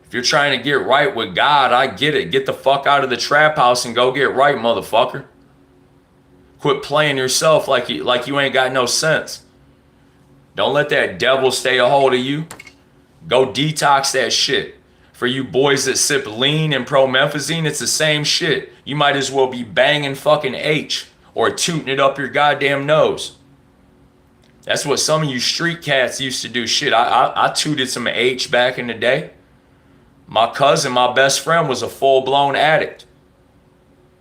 If you're trying to get right with God, I get it. Get the fuck out of the trap house and go get right, motherfucker. Quit playing yourself like you ain't got no sense. Don't let that devil stay a hold of you. Go detox that shit. For you boys that sip lean and promethazine, it's the same shit. You might as well be banging fucking H or tooting it up your goddamn nose. That's what some of you street cats used to do. Shit, I tooted some H back in the day. My cousin, my best friend, was a full-blown addict.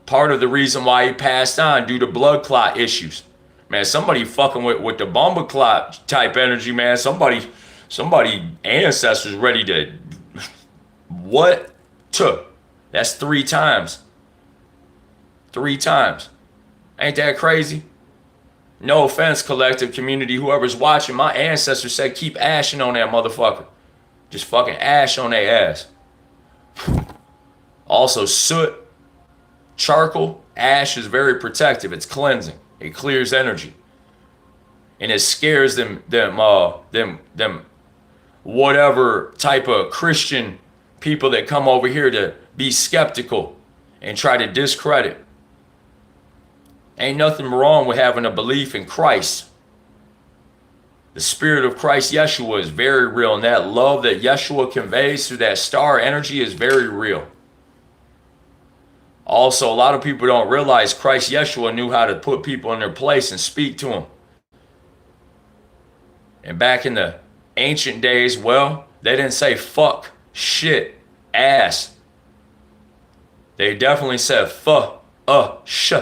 Part of the reason why he passed on due to blood clot issues. Man, somebody fucking with the bomba clot type energy, man. Somebody ancestors ready to... What? That's 3 times. 3 times. Ain't that crazy? No offense, collective community, whoever's watching. My ancestors said keep ashing on that motherfucker. Just fucking ash on their ass. Also, soot, charcoal, ash is very protective. It's cleansing. It clears energy. And it scares them whatever type of Christian people that come over here to be skeptical and try to discredit. Ain't nothing wrong with having a belief in Christ. The spirit of Christ Yeshua is very real, and that love that Yeshua conveys through that star energy is very real. Also, a lot of people don't realize Christ Yeshua knew how to put people in their place and speak to them. And back in the ancient days, well, they didn't say fuck, shit, ass. They definitely said sh,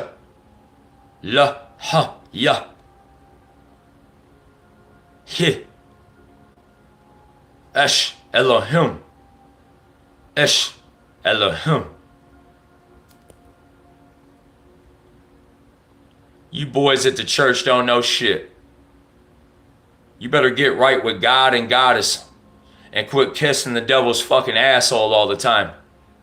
la, ha, ya. Hi. Esh Elohim. Esh Elohim. You boys at the church don't know shit. You better get right with God and Goddess and quit kissing the devil's fucking asshole all the time.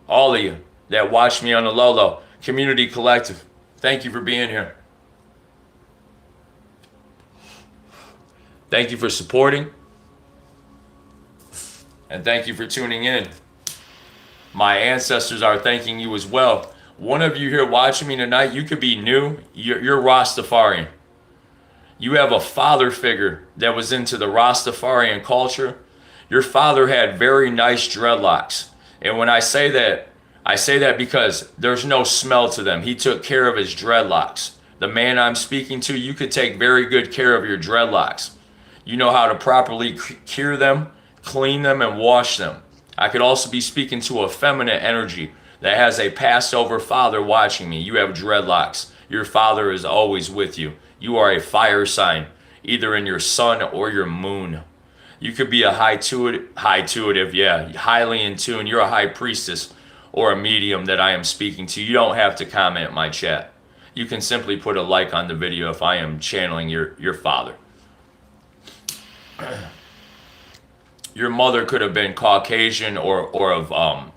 All of you that watch me on the low. Community Collective, thank you for being here. Thank you for supporting. And thank you for tuning in. My ancestors are thanking you as well. One of you here watching me tonight, you could be new. You're Rastafarian. You have a father figure that was into the Rastafarian culture. Your father had very nice dreadlocks. And when I say that because there's no smell to them. He took care of his dreadlocks. The man I'm speaking to, you could take very good care of your dreadlocks. You know how to properly cure them, clean them, and wash them. I could also be speaking to a feminine energy that has a passed over father watching me. You have dreadlocks. Your father is always with you. You are a fire sign, either in your sun or your moon. You could be a high intuitive, yeah, highly in tune. You're a high priestess or a medium that I am speaking to. You don't have to comment my chat. You can simply put a like on the video if I am channeling your father. Your mother could have been Caucasian or of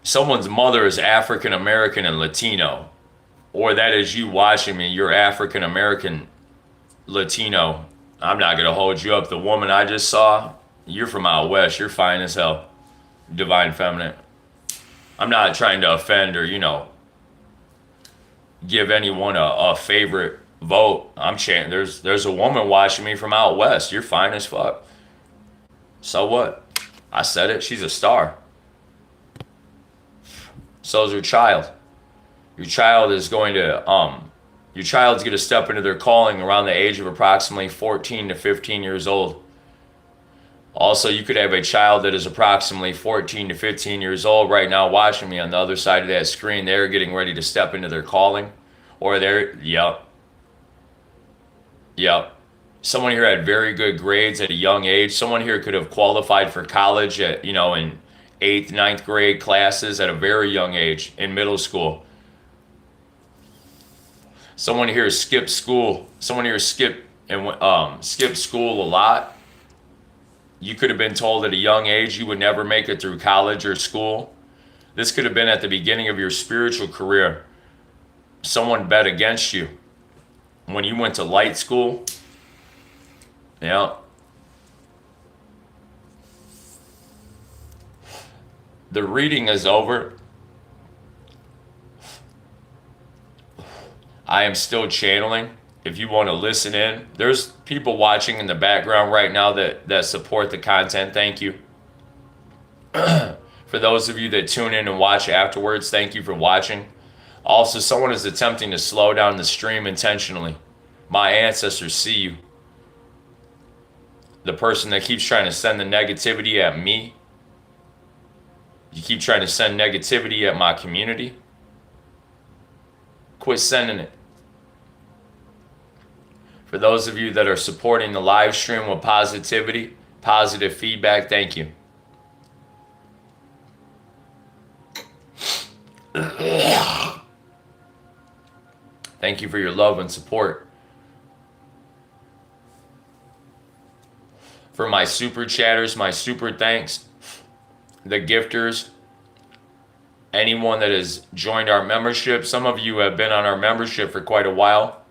someone's mother is African American and Latino, or that is you watching me. You're African American, Latino. I'm not gonna hold you up. The woman I just saw, you're from out west. You're fine as hell, divine feminine. I'm not trying to offend or give anyone a favorite vote. I'm chanting. There's a woman watching me from out west. You're fine as fuck. So what? I said it. She's a star. So's your child. Your child is going to your child's going to step into their calling around the age of approximately 14 to 15 years old. Also, you could have a child that is approximately 14 to 15 years old right now watching me on the other side of that screen. They're getting ready to step into their calling, or yep. Someone here had very good grades at a young age. Someone here could have qualified for college at, in 8th, 9th grade classes at a very young age in middle school. Someone here skipped school. Someone here skipped school a lot. You could have been told at a young age you would never make it through college or school. This could have been at the beginning of your spiritual career. Someone bet against you when you went to light school. Yeah. The reading is over. I am still channeling. If you want to listen in, there's people watching in the background right now that support the content. Thank you. For those of you that tune in and watch afterwards, thank you for watching. Also, someone is attempting to slow down the stream intentionally. My ancestors see you. The person that keeps trying to send the negativity at me. You keep trying to send negativity at my community. Quit sending it. For those of you that are supporting the live stream with positivity, positive feedback, thank you. Thank you for your love and support. For my super chatters, my super thanks, the gifters, anyone that has joined our membership. Some of you have been on our membership for quite a while.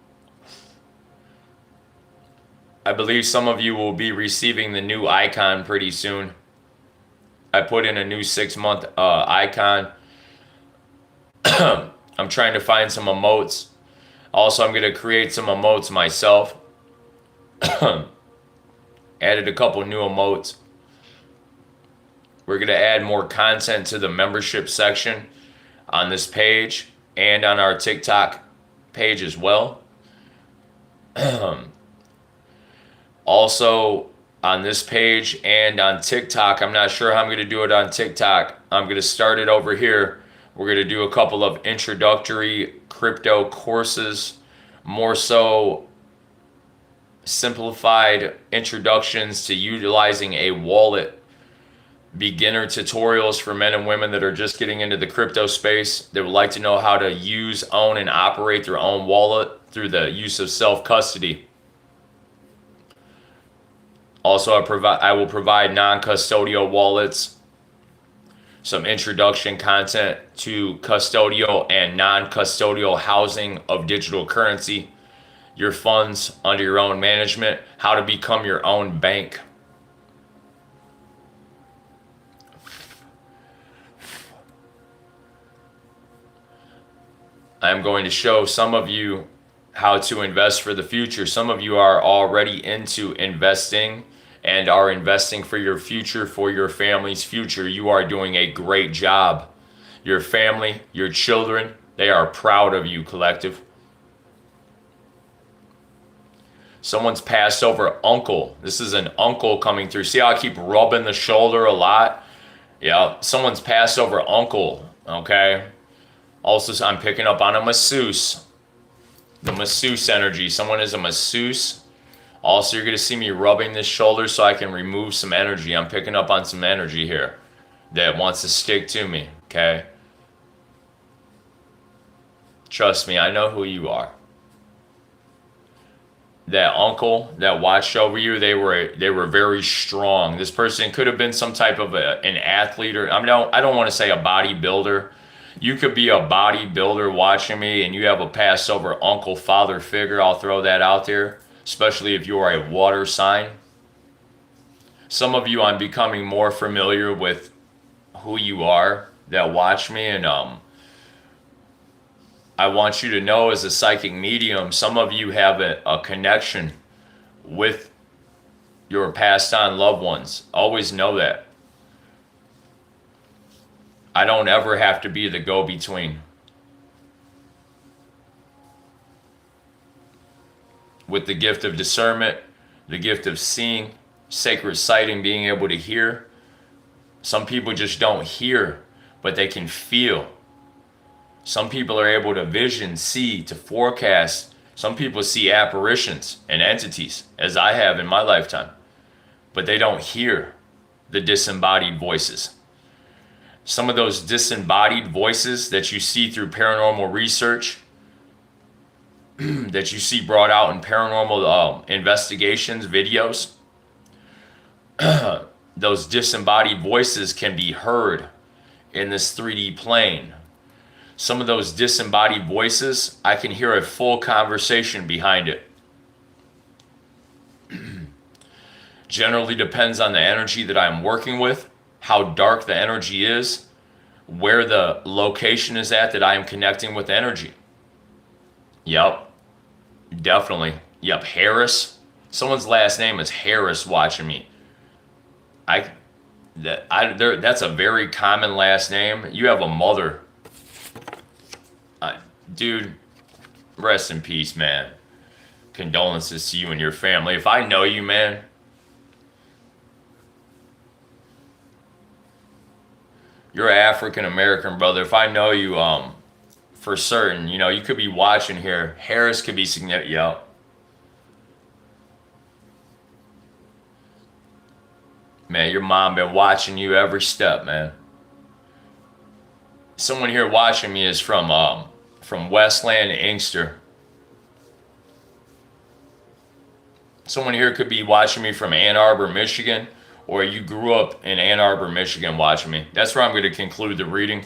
I believe some of you will be receiving the new icon pretty soon. I put in a new 6-month icon. I'm trying to find some emotes. Also, I'm going to create some emotes myself. Added a couple new emotes. We're going to add more content to the membership section on this page and on our TikTok page as well. Also, on this page and on TikTok, I'm not sure how I'm going to do it on TikTok. I'm going to start it over here. We're going to do a couple of introductory crypto courses, more so simplified introductions to utilizing a wallet, beginner tutorials for men and women that are just getting into the crypto space, that would like to know how to use, own, and operate their own wallet through the use of self-custody. Also, I will provide non-custodial wallets, some introduction content to custodial and non-custodial housing of digital currency, your funds under your own management, how to become your own bank. I'm going to show some of you how to invest for the future. Some of you are already into investing and are investing for your future, for your family's future. You are doing a great job. Your family, your children, they are proud of you, collective. Someone's passed over uncle. This is an uncle coming through. See how I keep rubbing the shoulder a lot? Yeah, someone's passed over uncle, okay? Also, I'm picking up on a masseuse. The masseuse energy. Someone is a masseuse. Also, you're going to see me rubbing this shoulder so I can remove some energy. I'm picking up on some energy here that wants to stick to me, okay? Trust me, I know who you are. That uncle that watched over you, they were very strong. This person could have been some type of an athlete, or I don't want to say a bodybuilder. You could be a bodybuilder watching me and you have a passed over uncle, father figure. I'll throw that out there, especially if you are a water sign. Some of you, I'm becoming more familiar with who you are that watch me, and I want you to know, as a psychic medium, some of you have a connection with your passed on loved ones. Always know that. I don't ever have to be the go-between. With the gift of discernment, the gift of seeing, sacred sighting, being able to hear. Some people just don't hear, but they can feel. Some people are able to vision, see, to forecast. Some people see apparitions and entities, as I have in my lifetime, but they don't hear the disembodied voices. Some of those disembodied voices that you see through paranormal research, that you see brought out in paranormal investigations, videos, those disembodied voices can be heard in this 3D plane. Some of those disembodied voices, I can hear a full conversation behind it. Generally depends on the energy that I'm working with, how dark the energy is, where the location is at that I am connecting with energy. Yep, definitely. Yep, Harris. Someone's last name is Harris watching me. That's a very common last name. You have a mother. Dude, rest in peace, man. Condolences to you and your family. If I know you, man, you're an African American, brother. If I know you, for certain, you could be watching here. Harris could be significant. Yo. Man, your mom been watching you every step, man. Someone here watching me is from Westland, Inkster. Someone here could be watching me from Ann Arbor, Michigan, or you grew up in Ann Arbor, Michigan watching me. That's where I'm going to conclude the reading.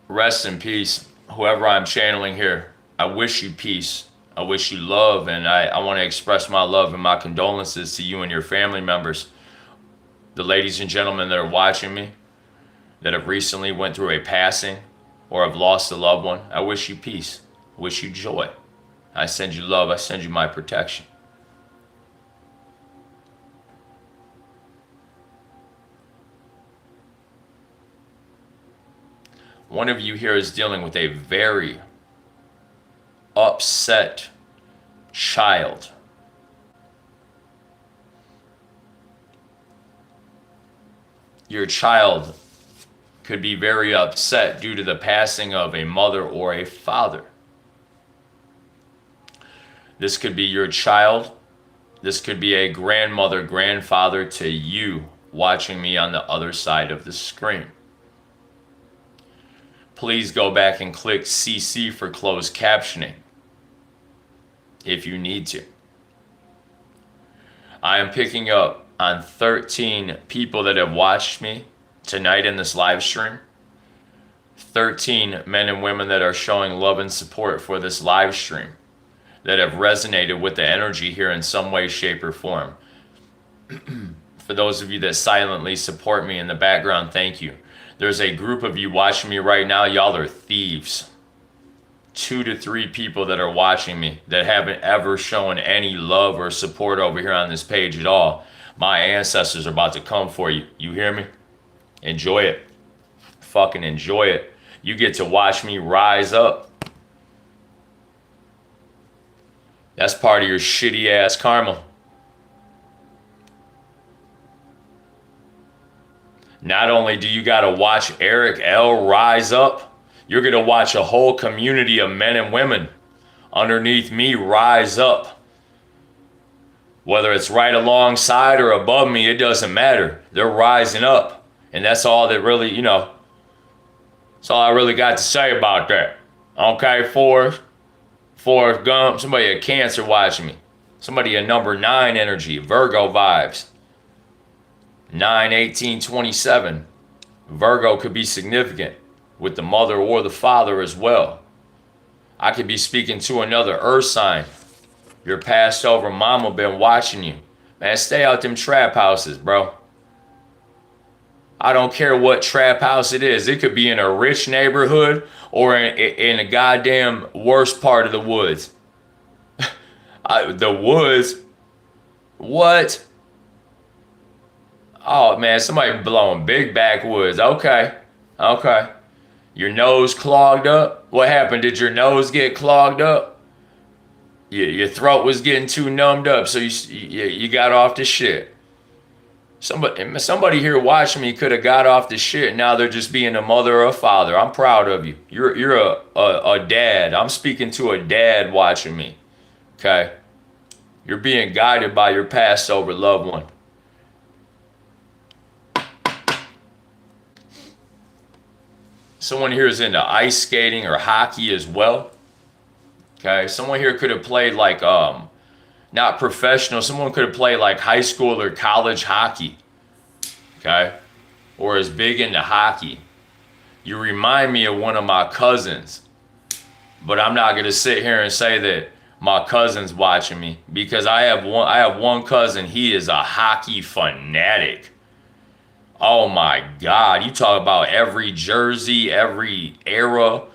Rest in peace, whoever I'm channeling here. I wish you peace. I wish you love, and I want to express my love and my condolences to you and your family members. The ladies and gentlemen that are watching me, that have recently went through a passing or have lost a loved one, I wish you peace. I wish you joy. I send you love. I send you my protection. One of you here is dealing with a very upset child. Your child could be very upset due to the passing of a mother or a father. This could be your child. This could be a grandmother, grandfather to you watching me on the other side of the screen. Please go back and click CC for closed captioning if you need to. I am picking up on 13 people that have watched me tonight in this live stream. 13 men and women that are showing love and support for this live stream, that have resonated with the energy here in some way, shape, or form. For those of you that silently support me in the background, thank you. There's a group of you watching me right now. Y'all are thieves. 2 to 3 people that are watching me that haven't ever shown any love or support over here on this page at all. My ancestors are about to come for you. You hear me? Enjoy it. Fucking enjoy it. You get to watch me rise up. That's part of your shitty ass karma. Not only do you got to watch Eric L. rise up, you're going to watch a whole community of men and women underneath me rise up. Whether it's right alongside or above me, it doesn't matter. They're rising up. And that's all that really, that's all I really got to say about that. Okay, Forrest Gump, somebody a Cancer watching me. Somebody a number 9 energy, Virgo vibes. 9/18/27. Virgo could be significant with the mother or the father as well. I could be speaking to another earth sign. Your passed over mama been watching you. Man, stay out them trap houses, bro. I don't care what trap house it is. It could be in a rich neighborhood or in a goddamn worst part of the woods. The woods? What? Oh, man, somebody blowing big backwoods. Okay. Your nose clogged up? What happened? Did your nose get clogged up? Your throat was getting too numbed up, so you got off the shit. Somebody here watching me could have got off the shit. Now they're just being a mother or a father. I'm proud of you. You're a dad. I'm speaking to a dad watching me. Okay? You're being guided by your passed over loved one. Someone here is into ice skating or hockey as well. Okay, someone here could have played like, not professional, someone could have played like high school or college hockey. Okay, or is big into hockey. You remind me of one of my cousins, but I'm not going to sit here and say that my cousin's watching me because I have one cousin, he is a hockey fanatic. Oh my God, you talk about every jersey, every era.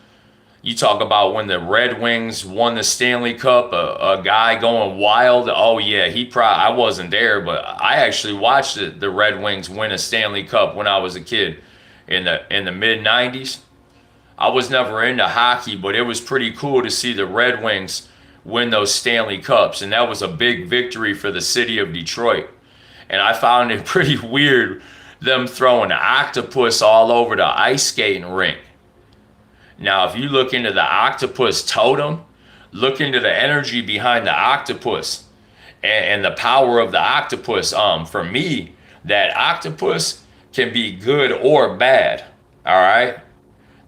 You talk about when the Red Wings won the Stanley Cup, a guy going wild. Oh yeah, I wasn't there, but I actually watched the Red Wings win a Stanley Cup when I was a kid in the mid 90s. I was never into hockey, but it was pretty cool to see the Red Wings win those Stanley Cups, and that was a big victory for the city of Detroit. And I found it pretty weird them throwing an octopus all over the ice skating rink. Now, if you look into the octopus totem, look into the energy behind the octopus and the power of the octopus. For me, that octopus can be good or bad. All right.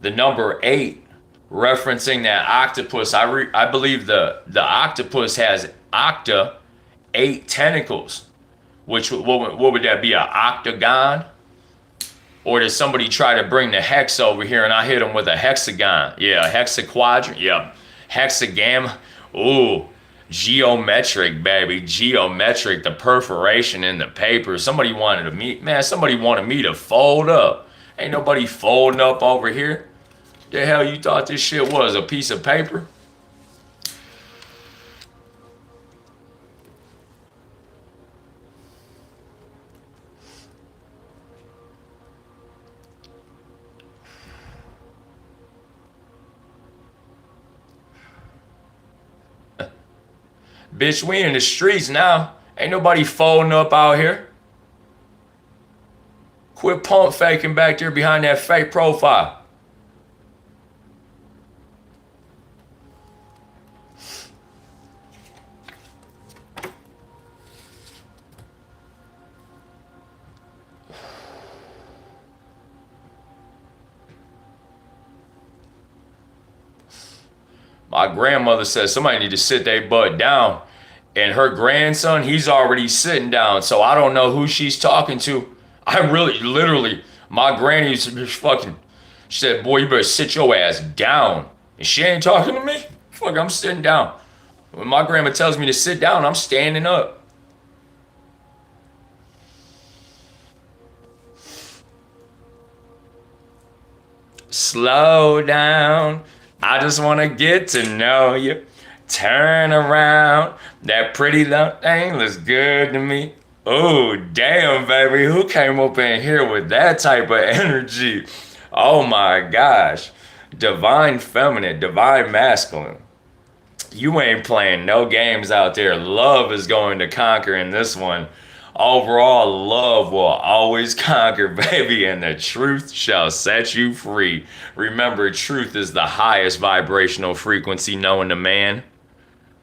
The number 8, referencing that octopus, I believe the octopus has 8 tentacles. Which, what would that be, an octagon? Or did somebody try to bring the hex over here and I hit them with a hexagon? Yeah, a hexaquadrant. Yeah, hexagamma. Ooh, geometric, baby. Geometric, the perforation in the paper. Somebody wanted me to fold up. Ain't nobody folding up over here. The hell you thought this shit was, a piece of paper? Bitch, we in the streets now. Ain't nobody folding up out here. Quit pump faking back there behind that fake profile. My grandmother says somebody need to sit their butt down. And her grandson, he's already sitting down. So I don't know who she's talking to. Literally, my granny's fucking, she said, boy, you better sit your ass down. And she ain't talking to me? Fuck, I'm sitting down. When my grandma tells me to sit down, I'm standing up. Slow down. I just want to get to know you. Turn around. That pretty little thing looks good to me. Oh, damn, baby. Who came up in here with that type of energy? Oh my gosh. Divine feminine, divine masculine. You ain't playing no games out there. Love is going to conquer in this one. Overall, love will always conquer, baby, and the truth shall set you free. Remember, truth is the highest vibrational frequency known to man.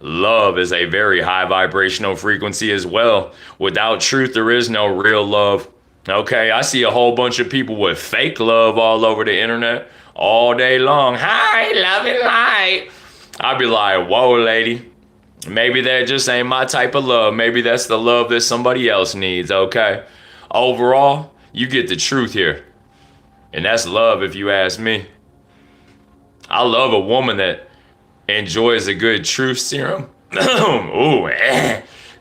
Love is a very high vibrational frequency as well. Without truth, there is no real love. Okay, I see a whole bunch of people with fake love all over the internet all day long. Hi, love and light. I'd be like, whoa, lady. Maybe that just ain't my type of love. Maybe that's the love that somebody else needs, okay? Overall, you get the truth here. And that's love if you ask me. I love a woman that enjoys a good truth serum. Ooh,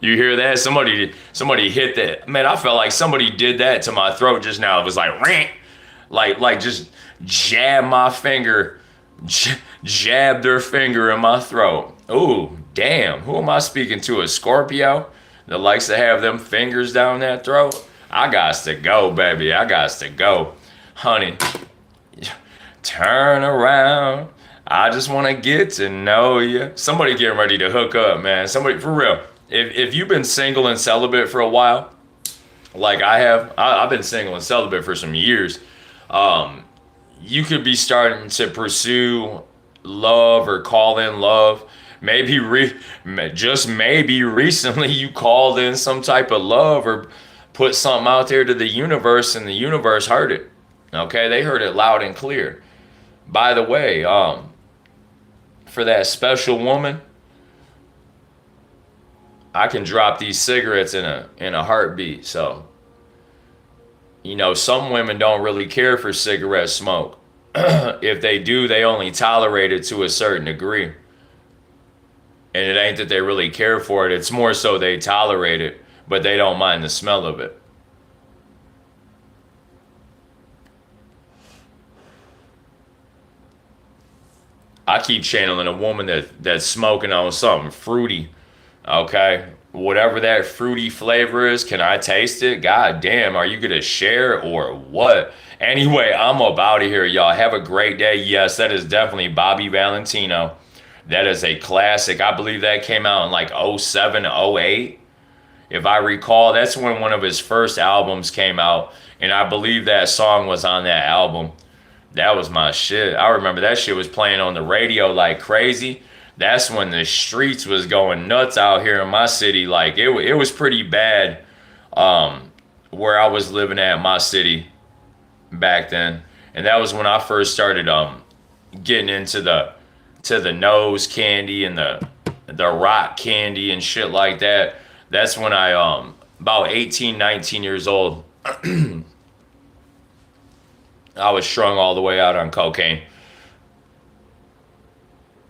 you hear that? Somebody hit that. Man, I felt like somebody did that to my throat just now. It was like just jab my finger, jab their finger in my throat. Ooh, damn. Who am I speaking to? A Scorpio that likes to have them fingers down that throat? I got to go, baby. I got to go. Honey, turn around. I just want to get to know you. Somebody getting ready to hook up, man. Somebody, for real. If you've been single and celibate for a while, like I have, I've been single and celibate for some years. You could be starting to pursue love or call in love. Maybe just maybe recently you called in some type of love or put something out there to the universe and the universe heard it. Okay, they heard it loud and clear. By the way, for that special woman, I can drop these cigarettes in a heartbeat. So, you know, some women don't really care for cigarette smoke. If they do, they only tolerate it to a certain degree. And it ain't that they really care for it. It's more so they tolerate it, but they don't mind the smell of it. I keep channeling a woman that's smoking on something fruity. Okay? Whatever that fruity flavor is, can I taste it? God damn, are you going to share or what? Anyway, I'm up out of here, y'all. Have a great day. Yes, that is definitely Bobby Valentino. That is a classic. I believe that came out in like 07, 08. If I recall, that's when one of his first albums came out. And I believe that song was on that album. That was my shit. I remember that shit was playing on the radio like crazy. That's when the streets was going nuts out here in my city. Like it was pretty bad where I was living at my city back then. And that was when I first started getting into the nose candy and the rock candy and shit like that. That's when I about 18, 19 years old. I was strung all the way out on cocaine.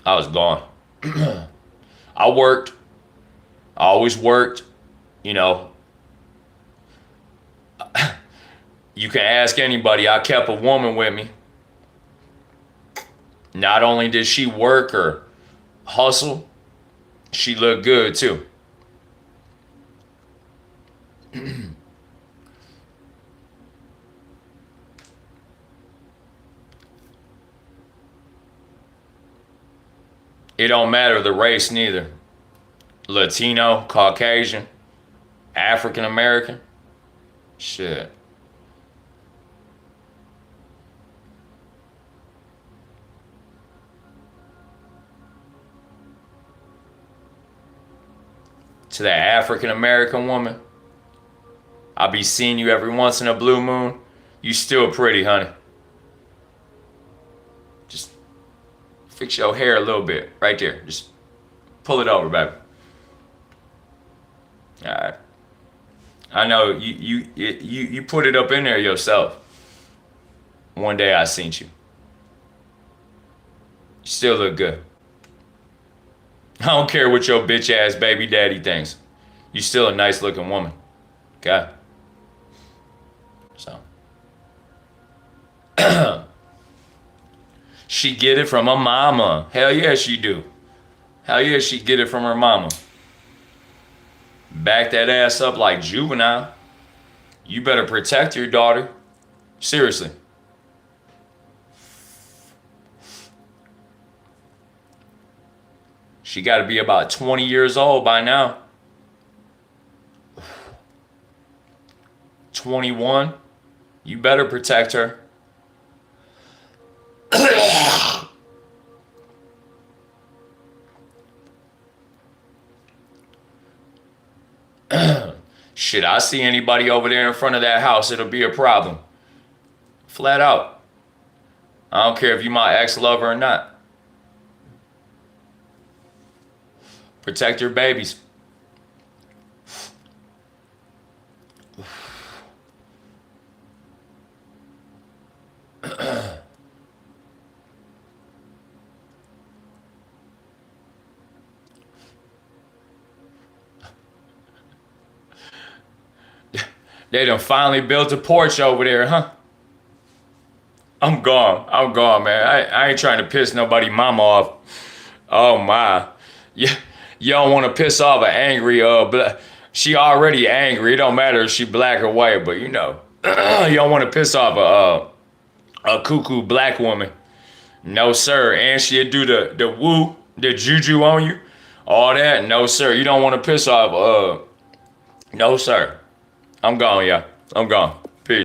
I was gone. I worked. I always worked. You know, you can ask anybody. I kept a woman with me. Not only did she work or hustle, she looked good too. It don't matter the race neither. Latino, Caucasian, African American. Shit. To that African American woman, I'll be seeing you every once in a blue moon. You still pretty, honey. Just fix your hair a little bit right there. Just pull it over, baby. All right. I know you put it up in there yourself. One day I seen you. You still look good. I don't care what your bitch ass baby daddy thinks. You still a nice looking woman. Okay? So. She get it from her mama. Hell yeah, she do. Hell yeah, she get it from her mama. Back that ass up like juvenile. You better protect your daughter. Seriously. She got to be about 20 years old by now. 21. You better protect her. Shit, I see anybody over there in front of that house, it'll be a problem. Flat out. I don't care if you my ex-lover or not. Protect your babies. They done finally built a porch over there, huh? I'm gone, man. I ain't trying to piss nobody mama off. Oh my. Yeah, you don't want to piss off an angry, she already angry. It don't matter if she black or white, but you know, you don't want to piss off a cuckoo black woman. No, sir. And she'll do the woo, the juju on you. All that. No, sir. You don't want to piss off, no, sir. I'm gone, yeah. I'm gone.